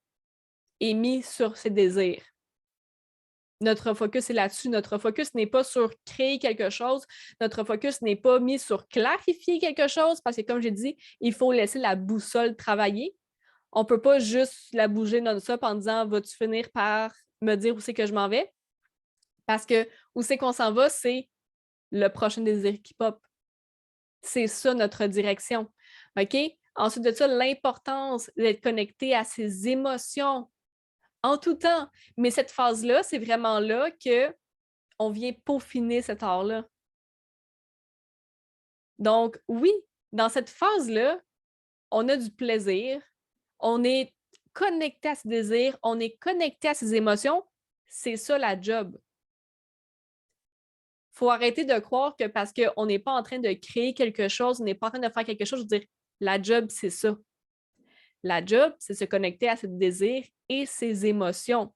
est mis sur ses désirs. Notre focus est là-dessus. Notre focus n'est pas sur créer quelque chose. Notre focus n'est pas mis sur clarifier quelque chose parce que, comme j'ai dit, il faut laisser la boussole travailler. On ne peut pas juste la bouger non-stop en disant « Vas-tu finir par me dire où c'est que je m'en vais? » Parce que où c'est qu'on s'en va, c'est le prochain désir qui pop. C'est ça notre direction. OK? Ensuite de ça, l'importance d'être connecté à ses émotions en tout temps. Mais cette phase-là, c'est vraiment là qu'on vient peaufiner cet art-là. Donc, oui, dans cette phase-là, on a du plaisir, on est connecté à ses désirs, on est connecté à ses émotions. C'est ça la job. Il faut arrêter de croire que parce qu'on n'est pas en train de créer quelque chose, on n'est pas en train de faire quelque chose, je veux dire, la job, c'est ça. La job, c'est se connecter à ses désirs et ses émotions.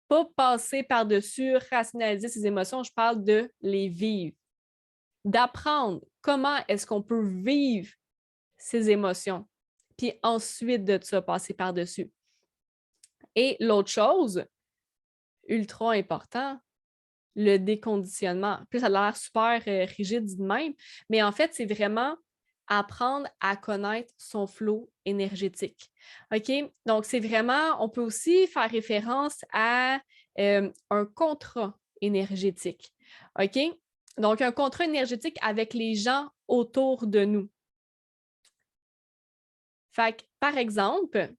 Pas passer par-dessus, rationaliser ses émotions, je parle de les vivre. D'apprendre comment est-ce qu'on peut vivre ses émotions, puis ensuite de ça, passer par-dessus. Et l'autre chose, ultra important, le déconditionnement. Puis ça a l'air super rigide de même, mais en fait, c'est vraiment apprendre à connaître son flot énergétique. OK? Donc, c'est vraiment, on peut aussi faire référence à un contrat énergétique. OK? Donc, un contrat énergétique avec les gens autour de nous. Fait que, par exemple,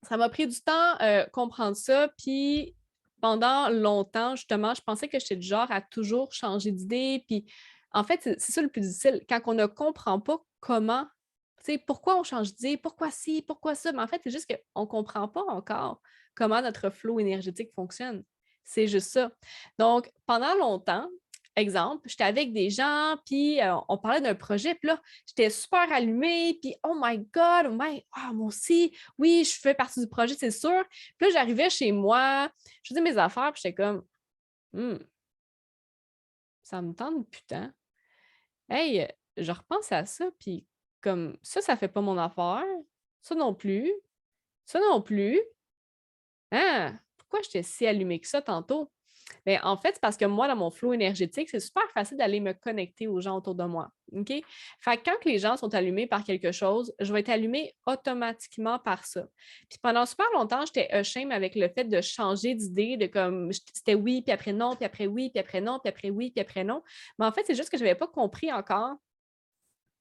ça m'a pris du temps comprendre ça, puis pendant longtemps, justement, je pensais que j'étais du genre à toujours changer d'idée, puis en fait, c'est ça le plus difficile, quand on ne comprend pas comment, tu sais, pourquoi on change d'idée, pourquoi ci, pourquoi ça, mais en fait, c'est juste qu'on ne comprend pas encore comment notre flot énergétique fonctionne. C'est juste ça. Donc, pendant longtemps, exemple, j'étais avec des gens, puis on parlait d'un projet, puis là, j'étais super allumée, puis oh my God, moi aussi, oui, je fais partie du projet, c'est sûr. Puis là, j'arrivais chez moi, je faisais mes affaires, puis j'étais comme, hmm, ça me tente putain. Hey, je repense à ça, puis comme ça fait pas mon affaire. Ça non plus. Ça non plus. Hein? Pourquoi j'étais si allumée que ça tantôt? Bien, en fait, c'est parce que moi, dans mon flow énergétique, c'est super facile d'aller me connecter aux gens autour de moi. OK? Fait que quand les gens sont allumés par quelque chose, je vais être allumée automatiquement par ça. Puis pendant super longtemps, j'étais ashamed avec le fait de changer d'idée, de comme c'était oui, puis après non, puis après oui, puis après non, puis après oui, puis après non. Mais en fait, c'est juste que je n'avais pas compris encore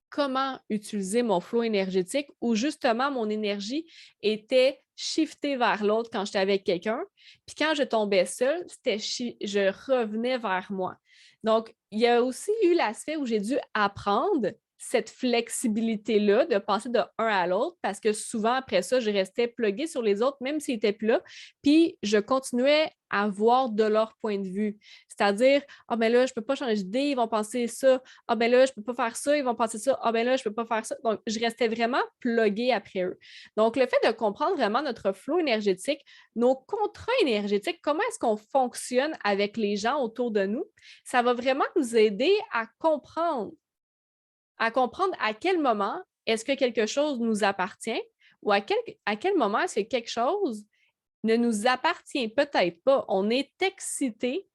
comment utiliser mon flow énergétique où justement mon énergie était shiftée vers l'autre quand j'étais avec quelqu'un. Puis quand je tombais seule, je revenais vers moi. Donc, il y a aussi eu l'aspect où j'ai dû apprendre cette flexibilité-là de passer de un à l'autre parce que souvent après ça, je restais pluguée sur les autres, même s'ils étaient plus là, puis je continuais à voir de leur point de vue. C'est-à-dire, ah ben là, je ne peux pas changer d'idée, ils vont penser ça. Ah ben là, je ne peux pas faire ça, ils vont penser ça. Ah ben là, je ne peux pas faire ça. Donc, je restais vraiment pluguée après eux. Donc, le fait de comprendre vraiment notre flot énergétique, nos contrats énergétiques, comment est-ce qu'on fonctionne avec les gens autour de nous, ça va vraiment nous aider à comprendre à quel moment est-ce que quelque chose nous appartient ou à quel moment est-ce que quelque chose ne nous appartient peut-être pas. On est excité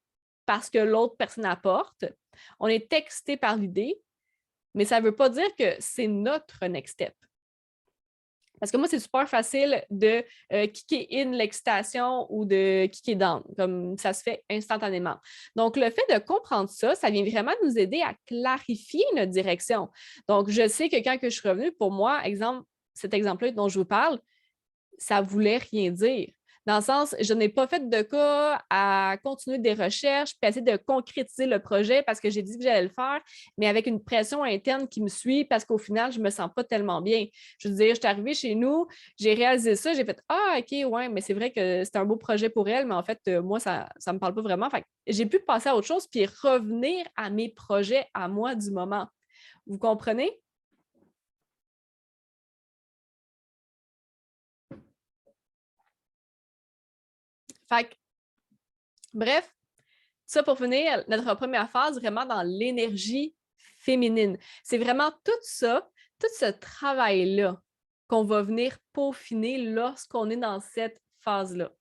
parce que l'autre personne apporte, on est excité par l'idée, mais ça ne veut pas dire que c'est notre next step. Parce que moi, c'est super facile de kicker in l'excitation ou de kicker down, comme ça se fait instantanément. Donc, le fait de comprendre ça, ça vient vraiment nous aider à clarifier notre direction. Donc, je sais que quand que je suis revenue, pour moi, cet exemple-là dont je vous parle, ça ne voulait rien dire. Dans le sens, je n'ai pas fait de cas à continuer des recherches, puis essayer de concrétiser le projet parce que j'ai dit que j'allais le faire, mais avec une pression interne qui me suit parce qu'au final, je ne me sens pas tellement bien. Je veux dire, je suis arrivée chez nous, j'ai réalisé ça, j'ai fait Ah, OK, ouais, mais c'est vrai que c'est un beau projet pour elle, mais en fait, moi, ça ne me parle pas vraiment. Fait que j'ai pu passer à autre chose puis revenir à mes projets à moi du moment. Vous comprenez? Fait que, bref, ça, pour finir, notre première phase, vraiment dans l'énergie féminine. C'est vraiment tout ça, tout ce travail-là qu'on va venir peaufiner lorsqu'on est dans cette phase-là.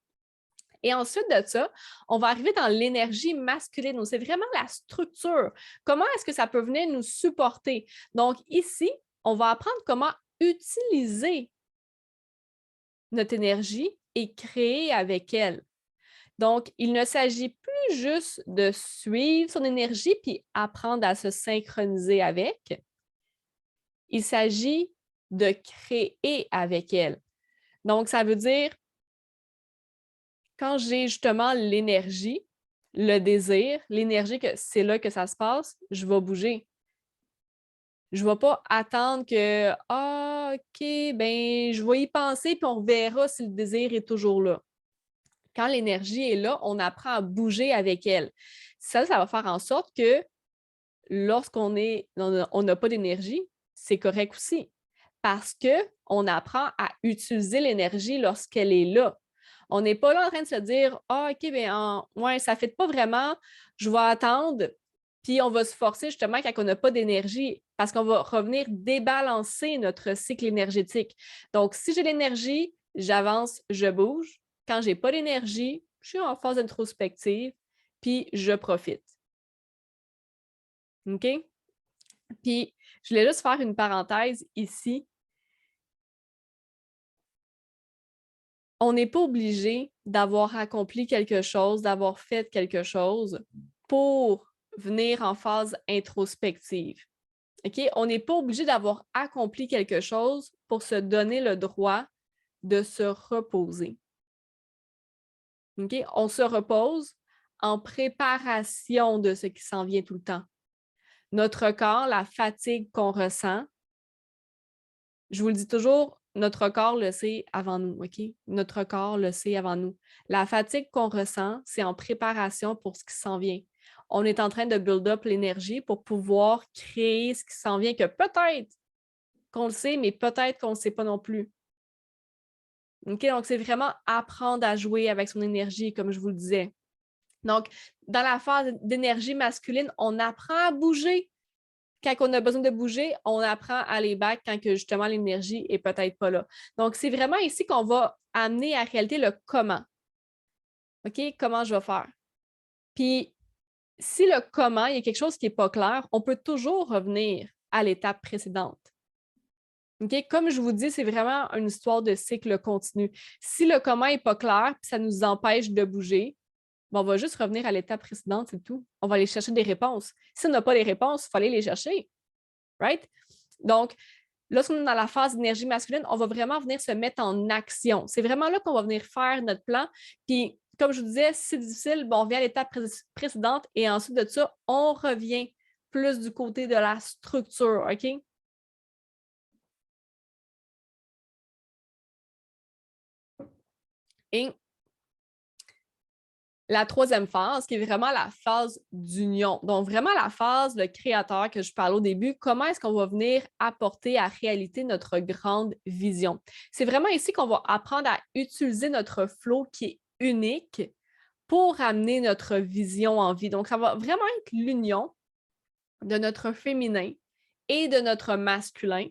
Et ensuite de ça, on va arriver dans l'énergie masculine, où c'est vraiment la structure. Comment est-ce que ça peut venir nous supporter? Donc ici, on va apprendre comment utiliser notre énergie et créer avec elle. Donc, il ne s'agit plus juste de suivre son énergie puis apprendre à se synchroniser avec. Il s'agit de créer avec elle. Donc, ça veut dire, quand j'ai justement l'énergie, le désir, l'énergie que c'est là que ça se passe, je vais bouger. Je ne vais pas attendre que, ah, OK, ben, je vais y penser puis on verra si le désir est toujours là. Quand l'énergie est là, on apprend à bouger avec elle. Ça va faire en sorte que lorsqu'on on n'a pas d'énergie, c'est correct aussi. Parce qu'on apprend à utiliser l'énergie lorsqu'elle est là. On n'est pas là en train de se dire Ah, OK, bien, ouais, ça ne fait pas vraiment, je vais attendre, puis on va se forcer justement quand on n'a pas d'énergie, parce qu'on va revenir débalancer notre cycle énergétique. Donc, si j'ai l'énergie, j'avance, je bouge. Quand je n'ai pas d'énergie, je suis en phase introspective, puis je profite. OK? Puis, je voulais juste faire une parenthèse ici. On n'est pas obligé d'avoir accompli quelque chose, d'avoir fait quelque chose pour venir en phase introspective. OK? On n'est pas obligé d'avoir accompli quelque chose pour se donner le droit de se reposer. OK? On se repose en préparation de ce qui s'en vient tout le temps. Notre corps, la fatigue qu'on ressent, je vous le dis toujours, notre corps le sait avant nous, OK? Notre corps le sait avant nous. La fatigue qu'on ressent, c'est en préparation pour ce qui s'en vient. On est en train de build up l'énergie pour pouvoir créer ce qui s'en vient, que peut-être qu'on le sait, mais peut-être qu'on ne le sait pas non plus. OK? Donc, c'est vraiment apprendre à jouer avec son énergie, comme je vous le disais. Donc, dans la phase d'énergie masculine, on apprend à bouger. Quand on a besoin de bouger, on apprend à aller back quand que justement l'énergie est peut-être pas là. Donc, c'est vraiment ici qu'on va amener à réalité le comment. OK? Comment je vais faire? Puis, si le comment, il y a quelque chose qui n'est pas clair, on peut toujours revenir à l'étape précédente. OK? Comme je vous dis, c'est vraiment une histoire de cycle continu. Si le comment n'est pas clair, puis ça nous empêche de bouger, ben, on va juste revenir à l'étape précédente, c'est tout. On va aller chercher des réponses. Si on n'a pas les réponses, il faut aller les chercher. Right? Donc, lorsqu'on est dans la phase d'énergie masculine, on va vraiment venir se mettre en action. C'est vraiment là qu'on va venir faire notre plan. Puis, comme je vous disais, si c'est difficile, bon, on revient à l'étape précédente et ensuite de ça, on revient plus du côté de la structure. OK? Et la troisième phase, qui est vraiment la phase d'union. Donc, vraiment la phase, le créateur que je parlais au début, comment est-ce qu'on va venir apporter à réalité notre grande vision? C'est vraiment ici qu'on va apprendre à utiliser notre flow qui est unique pour amener notre vision en vie. Donc, ça va vraiment être l'union de notre féminin et de notre masculin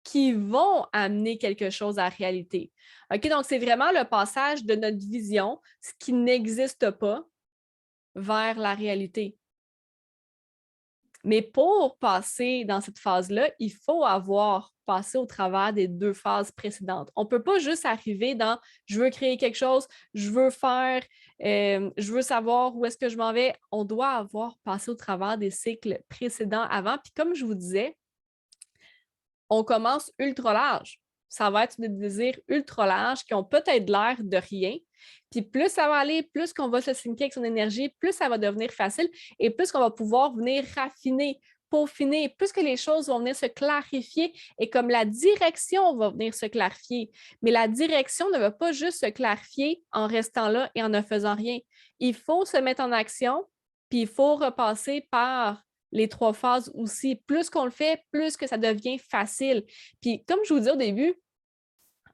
qui vont amener quelque chose à la réalité. OK, donc c'est vraiment le passage de notre vision, ce qui n'existe pas, vers la réalité. Mais pour passer dans cette phase-là, il faut avoir passé au travers des 2 phases précédentes. On ne peut pas juste arriver dans je veux créer quelque chose, je veux faire, je veux savoir où est-ce que je m'en vais. On doit avoir passé au travers des cycles précédents avant. Puis comme je vous disais, on commence ultra large. Ça va être des désirs ultra larges qui ont peut-être l'air de rien. Puis plus ça va aller, plus qu'on va se syncer avec son énergie, plus ça va devenir facile et plus qu'on va pouvoir venir raffiner, peaufiner, plus que les choses vont venir se clarifier et comme la direction va venir se clarifier. Mais la direction ne va pas juste se clarifier en restant là et en ne faisant rien. Il faut se mettre en action, puis il faut repasser par les 3 phases aussi. Plus qu'on le fait, plus que ça devient facile. Puis, comme je vous dis au début,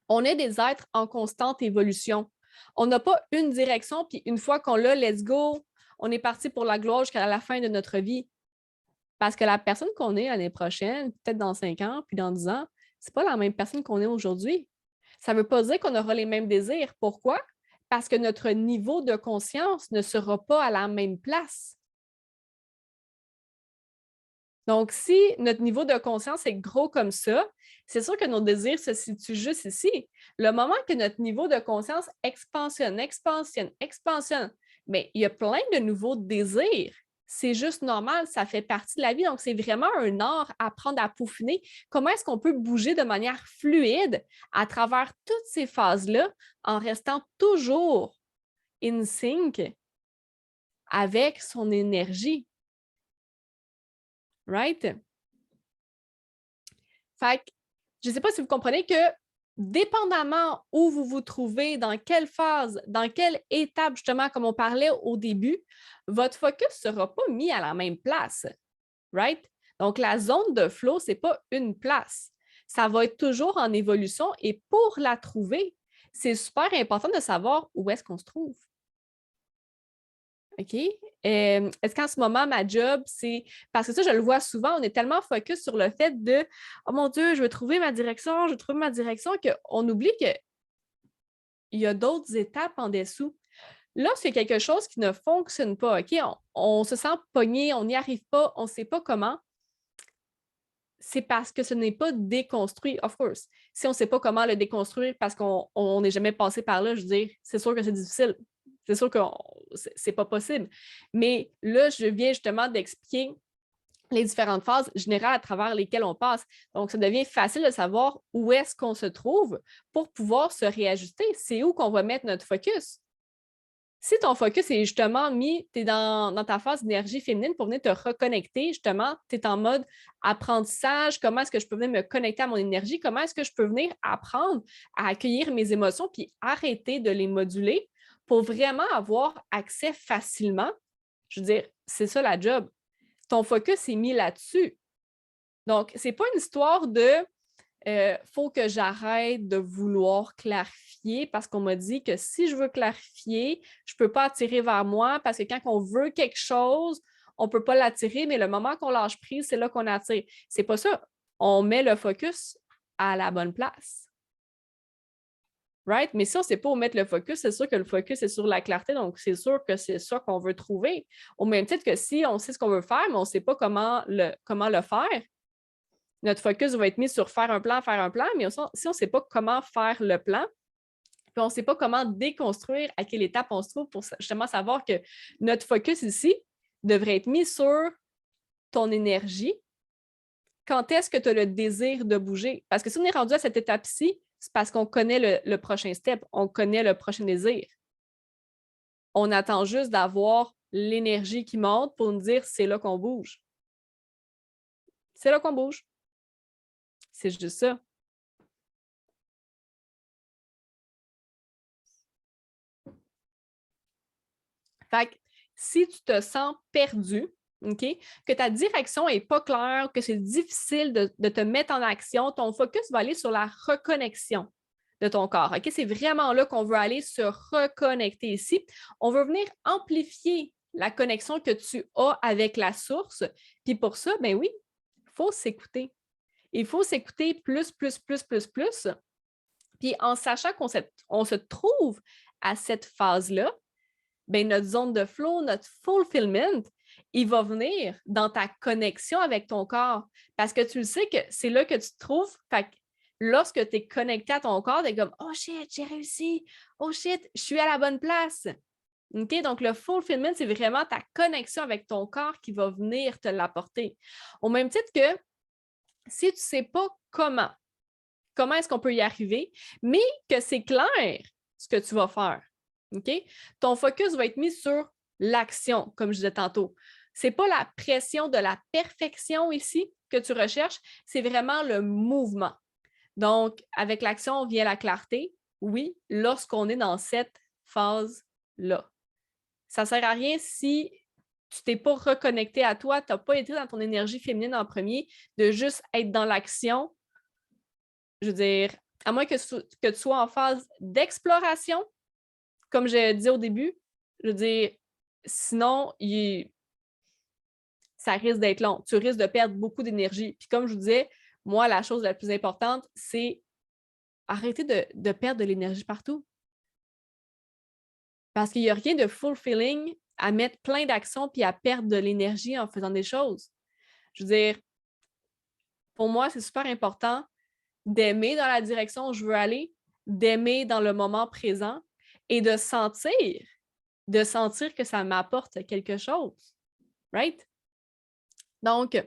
on est des êtres en constante évolution. On n'a pas une direction, puis une fois qu'on l'a, let's go, on est parti pour la gloire jusqu'à la fin de notre vie. Parce que la personne qu'on est l'année prochaine, peut-être dans 5 ans, puis dans 10 ans, c'est pas la même personne qu'on est aujourd'hui. Ça ne veut pas dire qu'on aura les mêmes désirs. Pourquoi? Parce que notre niveau de conscience ne sera pas à la même place. Donc, si notre niveau de conscience est gros comme ça, c'est sûr que nos désirs se situent juste ici. Le moment que notre niveau de conscience expansionne, mais il y a plein de nouveaux désirs. C'est juste normal, ça fait partie de la vie. Donc, c'est vraiment un art à apprendre à peaufiner. Comment est-ce qu'on peut bouger de manière fluide à travers toutes ces phases-là en restant toujours in sync avec son énergie? Right? Fait que, je ne sais pas si vous comprenez que dépendamment où vous vous trouvez, dans quelle phase, dans quelle étape, justement, comme on parlait au début, votre focus ne sera pas mis à la même place. Right? Donc, la zone de flow, ce n'est pas une place. Ça va être toujours en évolution et pour la trouver, c'est super important de savoir où est-ce qu'on se trouve. OK? Est-ce qu'en ce moment, ma job, c'est. Parce que ça, je le vois souvent, on est tellement focus sur le fait de oh mon Dieu, je veux trouver ma direction, je veux trouver ma direction, qu'on oublie qu'il y a d'autres étapes en dessous. Là, c'est quelque chose qui ne fonctionne pas. OK? On se sent pogné, on n'y arrive pas, on ne sait pas comment. C'est parce que ce n'est pas déconstruit, of course. Si on ne sait pas comment le déconstruire parce qu'on n'est jamais passé par là, je veux dire, c'est sûr que c'est difficile. C'est sûr que c'est pas possible. Mais là, je viens justement d'expliquer les différentes phases générales à travers lesquelles on passe. Donc, ça devient facile de savoir où est-ce qu'on se trouve pour pouvoir se réajuster. C'est où qu'on va mettre notre focus. Si ton focus est justement mis, tu es dans ta phase d'énergie féminine pour venir te reconnecter, justement, tu es en mode apprentissage, comment est-ce que je peux venir me connecter à mon énergie, comment est-ce que je peux venir apprendre à accueillir mes émotions puis arrêter de les moduler pour vraiment avoir accès facilement. Je veux dire, c'est ça la job. Ton focus est mis là-dessus. Donc, ce n'est pas une histoire de faut que j'arrête de vouloir clarifier parce qu'on m'a dit que si je veux clarifier, je ne peux pas attirer vers moi parce que quand on veut quelque chose, on ne peut pas l'attirer, mais le moment qu'on lâche prise, c'est là qu'on attire. C'est pas ça. On met le focus à la bonne place. Right? Mais si on ne sait pas où mettre le focus, c'est sûr que le focus est sur la clarté, donc c'est sûr que c'est ça qu'on veut trouver. Au même titre que si on sait ce qu'on veut faire, mais on ne sait pas comment le faire, notre focus va être mis sur faire un plan, mais si on ne sait pas comment faire le plan, puis on ne sait pas comment déconstruire à quelle étape on se trouve pour justement savoir que notre focus ici devrait être mis sur ton énergie. Quand est-ce que tu as le désir de bouger? Parce que si on est rendu à cette étape-ci, c'est parce qu'on connaît le prochain step, on connaît le prochain désir. On attend juste d'avoir l'énergie qui monte pour nous dire c'est là qu'on bouge. C'est là qu'on bouge. C'est juste ça. Fait que si tu te sens perdu, okay, que ta direction n'est pas claire, que c'est difficile de te mettre en action, ton focus va aller sur la reconnexion de ton corps. Okay? C'est vraiment là qu'on veut aller se reconnecter ici. On veut venir amplifier la connexion que tu as avec la source. Puis pour ça, ben oui, il faut s'écouter. Il faut s'écouter plus. Puis en sachant qu'on se trouve à cette phase-là, ben notre zone de flow, notre fulfillment il va venir dans ta connexion avec ton corps parce que tu le sais que c'est là que tu te trouves. Fait que lorsque tu es connecté à ton corps, tu es comme « Oh shit, j'ai réussi! Oh shit, je suis à la bonne place! » OK? Donc, le fulfillment, c'est vraiment ta connexion avec ton corps qui va venir te l'apporter. Au même titre que si tu ne sais pas comment est-ce qu'on peut y arriver, mais que c'est clair ce que tu vas faire. OK? Ton focus va être mis sur l'action, comme je disais tantôt. Ce n'est pas la pression de la perfection ici que tu recherches, c'est vraiment le mouvement. Donc, avec l'action vient la clarté, oui, lorsqu'on est dans cette phase-là. Ça ne sert à rien si tu t'es pas reconnecté à toi, tu n'as pas été dans ton énergie féminine en premier, de juste être dans l'action. Je veux dire, à moins que tu sois en phase d'exploration, comme j'ai dit au début, je veux dire, sinon, ça risque d'être long. Tu risques de perdre beaucoup d'énergie. Puis comme je vous disais, moi, la chose la plus importante, c'est arrêter de perdre de l'énergie partout. Parce qu'il n'y a rien de fulfilling à mettre plein d'actions puis à perdre de l'énergie en faisant des choses. Je veux dire, pour moi, c'est super important d'aimer dans la direction où je veux aller, d'aimer dans le moment présent et de sentir que ça m'apporte quelque chose. Right? Donc,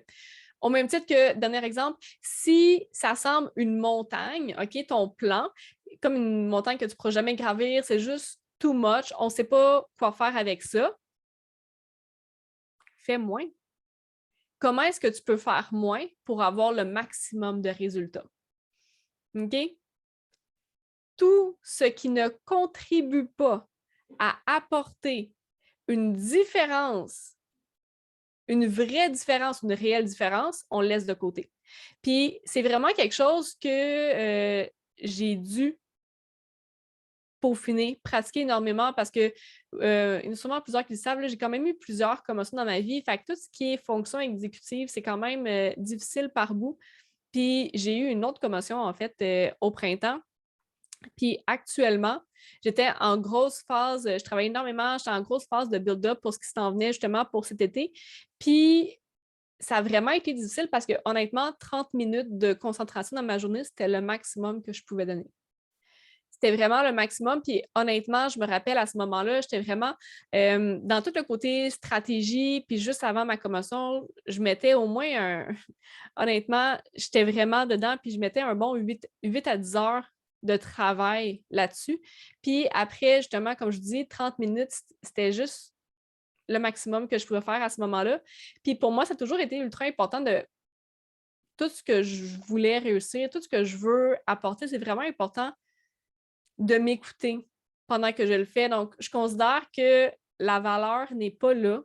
au même titre que, dernier exemple, si ça semble une montagne, OK, ton plan, comme une montagne que tu ne pourras jamais gravir, c'est juste too much, on ne sait pas quoi faire avec ça, fais moins. Comment est-ce que tu peux faire moins pour avoir le maximum de résultats? OK? Tout ce qui ne contribue pas à apporter une différence, une vraie différence, une réelle différence, on le laisse de côté. Puis, c'est vraiment quelque chose que j'ai dû peaufiner, pratiquer énormément parce que, il y en a sûrement plusieurs qui le savent, j'ai quand même eu plusieurs commotions dans ma vie. Fait que tout ce qui est fonction exécutive, c'est quand même difficile par bout. Puis, j'ai eu une autre commotion, en fait, au printemps. Puis actuellement, j'étais en grosse phase, je travaillais énormément, j'étais en grosse phase de build-up pour ce qui s'en venait justement pour cet été. Puis ça a vraiment été difficile parce que honnêtement, 30 minutes de concentration dans ma journée, c'était le maximum que je pouvais donner. C'était vraiment le maximum. Puis honnêtement, je me rappelle à ce moment-là, j'étais vraiment dans tout le côté stratégie. Puis juste avant ma commotion, je mettais au moins honnêtement, j'étais vraiment dedans. Puis je mettais un bon 8 à 10 heures de travail là-dessus. Puis après, justement, comme je dis, 30 minutes, c'était juste le maximum que je pouvais faire à ce moment-là. Puis pour moi, ça a toujours été ultra important de tout ce que je voulais réussir, tout ce que je veux apporter, c'est vraiment important de m'écouter pendant que je le fais. Donc, je considère que la valeur n'est pas là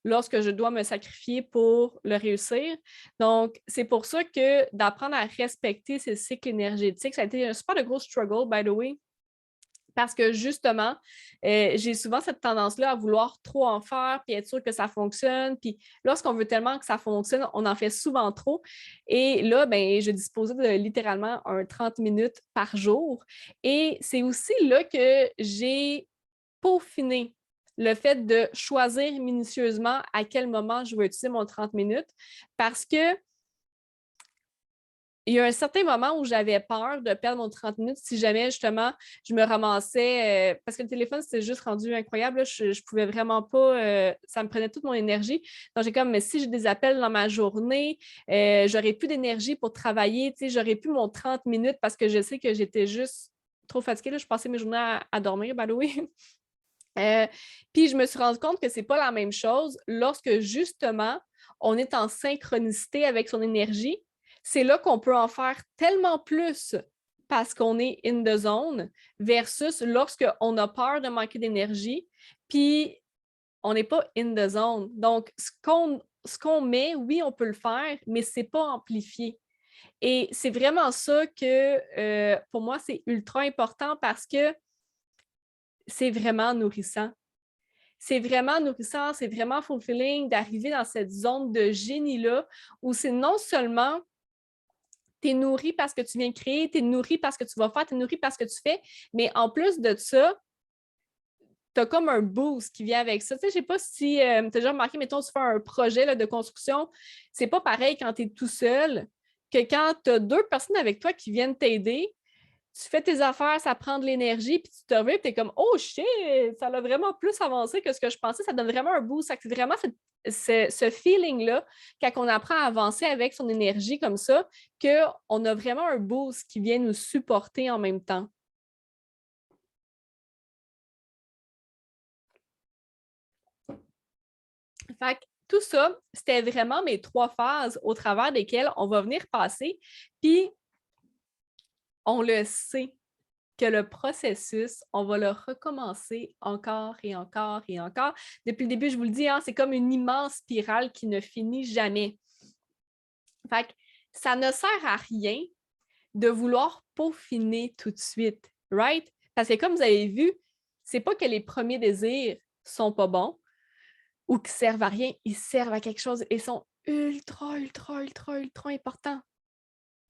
lorsque je dois me sacrifier pour le réussir. Donc, c'est pour ça que d'apprendre à respecter ces cycles énergétiques, ça a été un super de gros struggle, by the way, parce que justement, j'ai souvent cette tendance-là à vouloir trop en faire puis être sûr que ça fonctionne. Puis lorsqu'on veut tellement que ça fonctionne, on en fait souvent trop. Et là, ben, je disposais de littéralement 30 minutes par jour. Et c'est aussi là que j'ai peaufiné le fait de choisir minutieusement à quel moment je veux utiliser mon 30 minutes parce que il y a un certain moment où j'avais peur de perdre mon 30 minutes si jamais, justement, je me ramassais, parce que le téléphone, c'était juste rendu incroyable. Là, je pouvais vraiment pas, ça me prenait toute mon énergie. Donc, j'ai comme, mais si j'ai des appels dans ma journée, j'aurais plus d'énergie pour travailler, tu sais, j'aurais plus mon 30 minutes parce que je sais que j'étais juste trop fatiguée. Là, je passais mes journées à dormir, by the way. Puis je me suis rendu compte que c'est pas la même chose lorsque, justement, on est en synchronicité avec son énergie. C'est là qu'on peut en faire tellement plus parce qu'on est in the zone versus lorsqu'on a peur de manquer d'énergie, puis on n'est pas in the zone. Donc, ce qu'on met, oui, on peut le faire, mais ce n'est pas amplifié. Et c'est vraiment ça que, pour moi, c'est ultra important parce que c'est vraiment nourrissant. C'est vraiment nourrissant, c'est vraiment fulfilling d'arriver dans cette zone de génie-là où c'est non seulement tu es nourri parce que tu viens créer, tu es nourri parce que tu vas faire, tu es nourri parce que tu fais, mais en plus de ça, tu as comme un boost qui vient avec ça. Tu sais, je ne sais pas si tu as déjà remarqué, mettons, tu fais un projet là, de construction, c'est pas pareil quand tu es tout seul que quand tu as deux personnes avec toi qui viennent t'aider. Tu fais tes affaires, ça prend de l'énergie, puis tu te reviens, tu es comme oh shit, ça a vraiment plus avancé que ce que je pensais, ça donne vraiment un boost. C'est vraiment ce feeling-là, quand on apprend à avancer avec son énergie comme ça, qu'on a vraiment un boost qui vient nous supporter en même temps. Fait que tout ça, c'était vraiment mes 3 phases au travers desquelles on va venir passer. Puis, on le sait que le processus, on va le recommencer encore et encore et encore. Depuis le début, je vous le dis, hein, c'est comme une immense spirale qui ne finit jamais. Fait que ça ne sert à rien de vouloir peaufiner tout de suite, right? Parce que comme vous avez vu, c'est pas que les premiers désirs sont pas bons ou qui servent à rien, ils servent à quelque chose et sont ultra, ultra, ultra, ultra importants.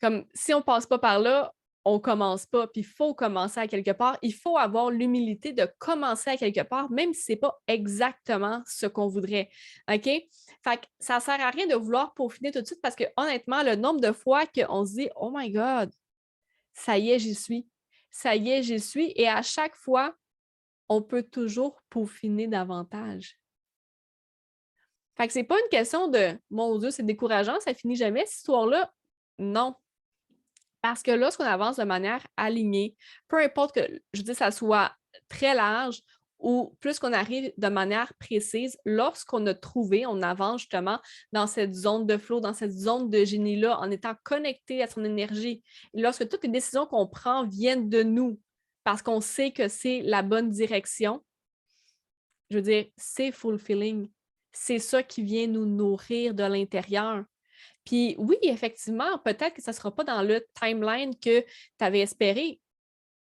Comme si on passe pas par là, on commence pas, puis il faut commencer à quelque part. Il faut avoir l'humilité de commencer à quelque part, même si c'est pas exactement ce qu'on voudrait. OK? Fait que ça sert à rien de vouloir peaufiner tout de suite parce que honnêtement, le nombre de fois qu'on se dit oh my God, ça y est, j'y suis. Ça y est, j'y suis. Et à chaque fois, on peut toujours peaufiner davantage. Fait que c'est pas une question de mon Dieu, c'est décourageant, ça finit jamais, cette histoire-là. Non. Parce que lorsqu'on avance de manière alignée, peu importe que, je dis, ça soit très large ou plus qu'on arrive de manière précise, lorsqu'on a trouvé, on avance justement dans cette zone de flow, dans cette zone de génie-là, en étant connecté à son énergie. Et lorsque toutes les décisions qu'on prend viennent de nous, parce qu'on sait que c'est la bonne direction, je veux dire, c'est fulfilling. C'est ça qui vient nous nourrir de l'intérieur. Puis oui, effectivement, peut-être que ça ne sera pas dans le timeline que tu avais espéré.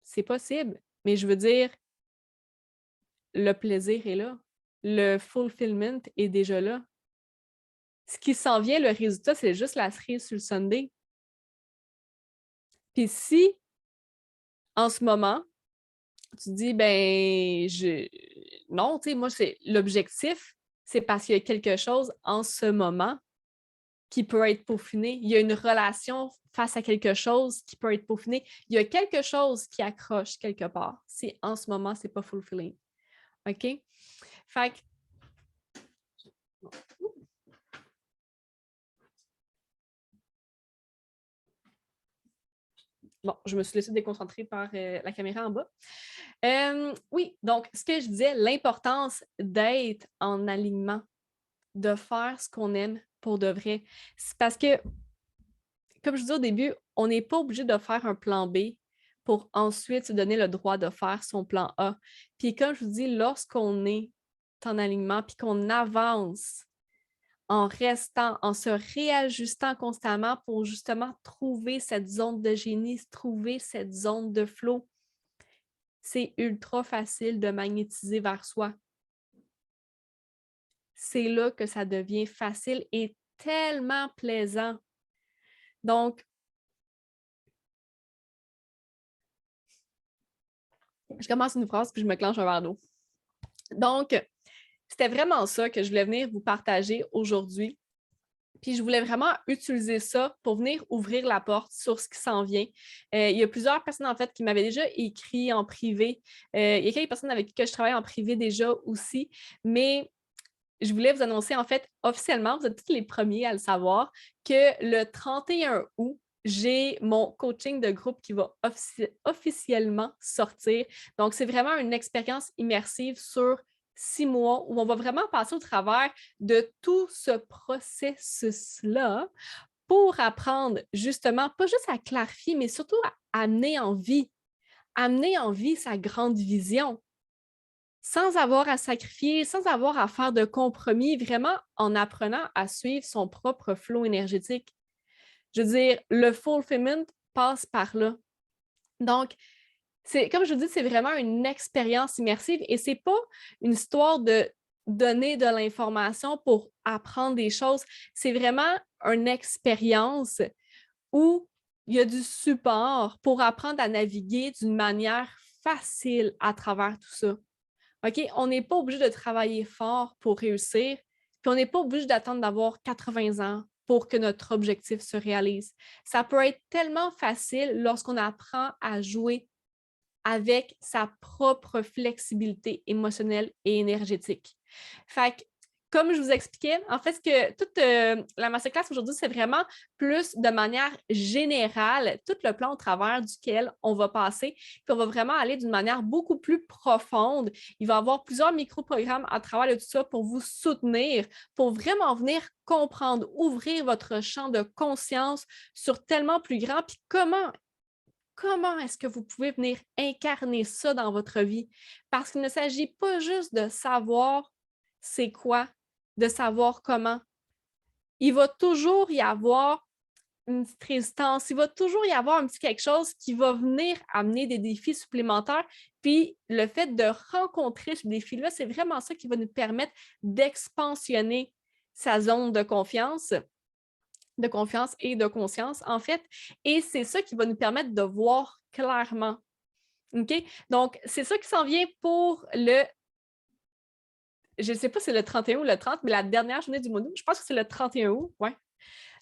C'est possible. Mais je veux dire, le plaisir est là. Le fulfillment est déjà là. Ce qui s'en vient, le résultat, c'est juste la cerise sur le sundae. Puis si, en ce moment, tu dis, ben, non, tu sais, moi, c'est l'objectif, c'est parce qu'il y a quelque chose en ce moment qui peut être peaufiné. Il y a une relation face à quelque chose qui peut être peaufiné. Il y a quelque chose qui accroche quelque part. Si en ce moment, c'est pas fulfilling. OK? Fait que... Bon, je me suis laissée déconcentrer par la caméra en bas. Oui, donc, ce que je disais, l'importance d'être en alignement, de faire ce qu'on aime pour de vrai. C'est parce que, comme je disais au début, on n'est pas obligé de faire un plan B pour ensuite se donner le droit de faire son plan A. Puis comme je vous dis, lorsqu'on est en alignement puis qu'on avance en restant, en se réajustant constamment pour justement trouver cette zone de génie, trouver cette zone de flow, c'est ultra facile de magnétiser vers soi. C'est là que ça devient facile et tellement plaisant. Donc, je commence une phrase puis je me clenche un verre d'eau. Donc, c'était vraiment ça que je voulais venir vous partager aujourd'hui. Puis je voulais vraiment utiliser ça pour venir ouvrir la porte sur ce qui s'en vient. Il y a plusieurs personnes en fait qui m'avaient déjà écrit en privé. Il y a quelques personnes avec qui je travaille en privé déjà aussi, mais je voulais vous annoncer en fait officiellement, vous êtes tous les premiers à le savoir, que le 31 août, j'ai mon coaching de groupe qui va officiellement sortir. Donc, c'est vraiment une expérience immersive sur 6 mois où on va vraiment passer au travers de tout ce processus-là pour apprendre justement, pas juste à clarifier, mais surtout à amener en vie sa grande vision sans avoir à sacrifier, sans avoir à faire de compromis, vraiment en apprenant à suivre son propre flot énergétique. Je veux dire, le fulfillment passe par là. Donc, comme je vous dis, c'est vraiment une expérience immersive et c'est pas une histoire de donner de l'information pour apprendre des choses. C'est vraiment une expérience où il y a du support pour apprendre à naviguer d'une manière facile à travers tout ça. OK? On n'est pas obligé de travailler fort pour réussir, puis on n'est pas obligé d'attendre d'avoir 80 ans pour que notre objectif se réalise. Ça peut être tellement facile lorsqu'on apprend à jouer avec sa propre flexibilité émotionnelle et énergétique. Fait que, comme je vous expliquais, en fait, toute la masterclass aujourd'hui, c'est vraiment plus de manière générale, tout le plan au travers duquel on va passer, puis on va vraiment aller d'une manière beaucoup plus profonde. Il va y avoir plusieurs micro-programmes à travers de tout ça pour vous soutenir, pour vraiment venir comprendre, ouvrir votre champ de conscience sur tellement plus grand, puis comment est-ce que vous pouvez venir incarner ça dans votre vie? Parce qu'il ne s'agit pas juste de savoir c'est quoi, de savoir comment. Il va toujours y avoir une petite résistance, il va toujours y avoir un petit quelque chose qui va venir amener des défis supplémentaires. Puis le fait de rencontrer ce défi-là, c'est vraiment ça qui va nous permettre d'expansionner sa zone de confiance et de conscience, en fait. Et c'est ça qui va nous permettre de voir clairement. OK? Donc, c'est ça qui s'en vient pour je ne sais pas si c'est le 31 ou le 30, mais la dernière journée du mois d'août. Je pense que c'est le 31 août, ouais.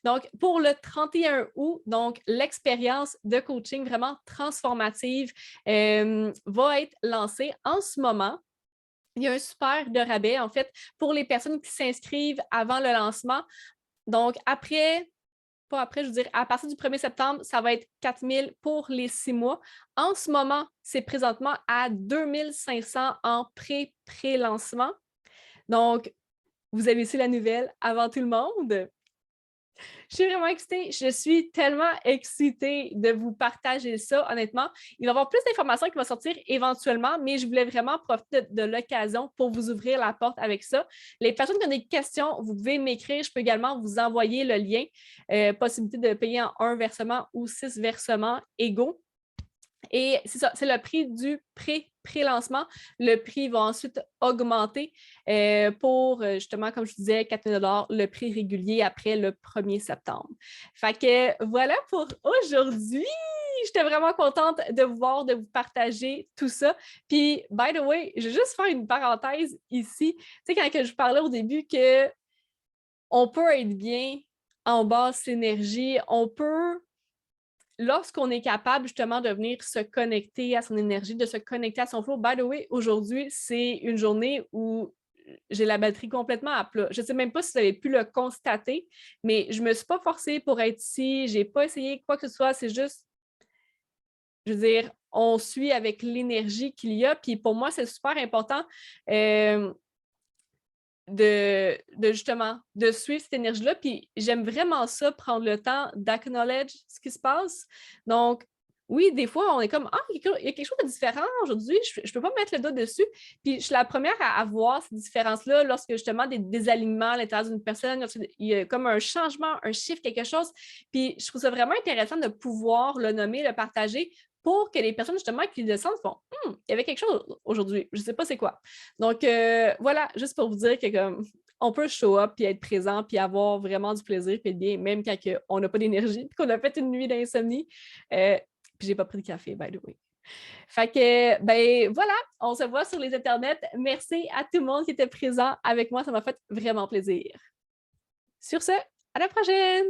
Donc, pour le 31 août, donc l'expérience de coaching vraiment transformative va être lancée en ce moment. Il y a un super de rabais, en fait, pour les personnes qui s'inscrivent avant le lancement. Donc, pas après, je veux dire, à partir du 1er septembre, ça va être 4 000 pour les 6 mois. En ce moment, c'est présentement à 2 500 en pré-lancement. Donc, vous avez su la nouvelle avant tout le monde. Je suis vraiment excitée. Je suis tellement excitée de vous partager ça, honnêtement. Il va y avoir plus d'informations qui vont sortir éventuellement, mais je voulais vraiment profiter de l'occasion pour vous ouvrir la porte avec ça. Les personnes qui ont des questions, vous pouvez m'écrire. Je peux également vous envoyer le lien. Possibilité de payer en 1 versement ou 6 versements égaux. Et c'est ça, c'est le prix du pré-lancement. Le prix va ensuite augmenter pour, justement, comme je disais, 4 000 $ le prix régulier après le 1er septembre. Fait que voilà pour aujourd'hui. J'étais vraiment contente de vous voir, de vous partager tout ça. Puis, by the way, je vais juste faire une parenthèse ici. Tu sais, quand je parlais au début qu'on peut être bien en basse énergie, on peut lorsqu'on est capable justement de venir se connecter à son énergie, de se connecter à son flow. By the way, aujourd'hui, c'est une journée où j'ai la batterie complètement à plat. Je ne sais même pas si vous avez pu le constater, mais je ne me suis pas forcée pour être ici. Je n'ai pas essayé quoi que ce soit. C'est juste, je veux dire, on suit avec l'énergie qu'il y a. Puis pour moi, c'est super important. Justement, de suivre cette énergie-là. Puis j'aime vraiment ça, prendre le temps d'acknowledge ce qui se passe. Donc, oui, des fois, on est comme, ah, il y a quelque chose de différent aujourd'hui, je ne peux pas mettre le doigt dessus. Puis je suis la première à voir ces différences-là lorsque justement des désalignements à l'intérieur d'une personne, il y a comme un changement, un chiffre, quelque chose. Puis je trouve ça vraiment intéressant de pouvoir le nommer, le partager pour que les personnes justement qui le sentent font il y avait quelque chose aujourd'hui, je ne sais pas c'est quoi. Donc voilà, juste pour vous dire que comme on peut show up puis être présent puis avoir vraiment du plaisir puis être bien, même quand on n'a pas d'énergie puis qu'on a fait une nuit d'insomnie. Puis j'ai pas pris de café, by the way. Fait que, ben voilà, on se voit sur les internets. Merci à tout le monde qui était présent avec moi. Ça m'a fait vraiment plaisir. Sur ce, à la prochaine!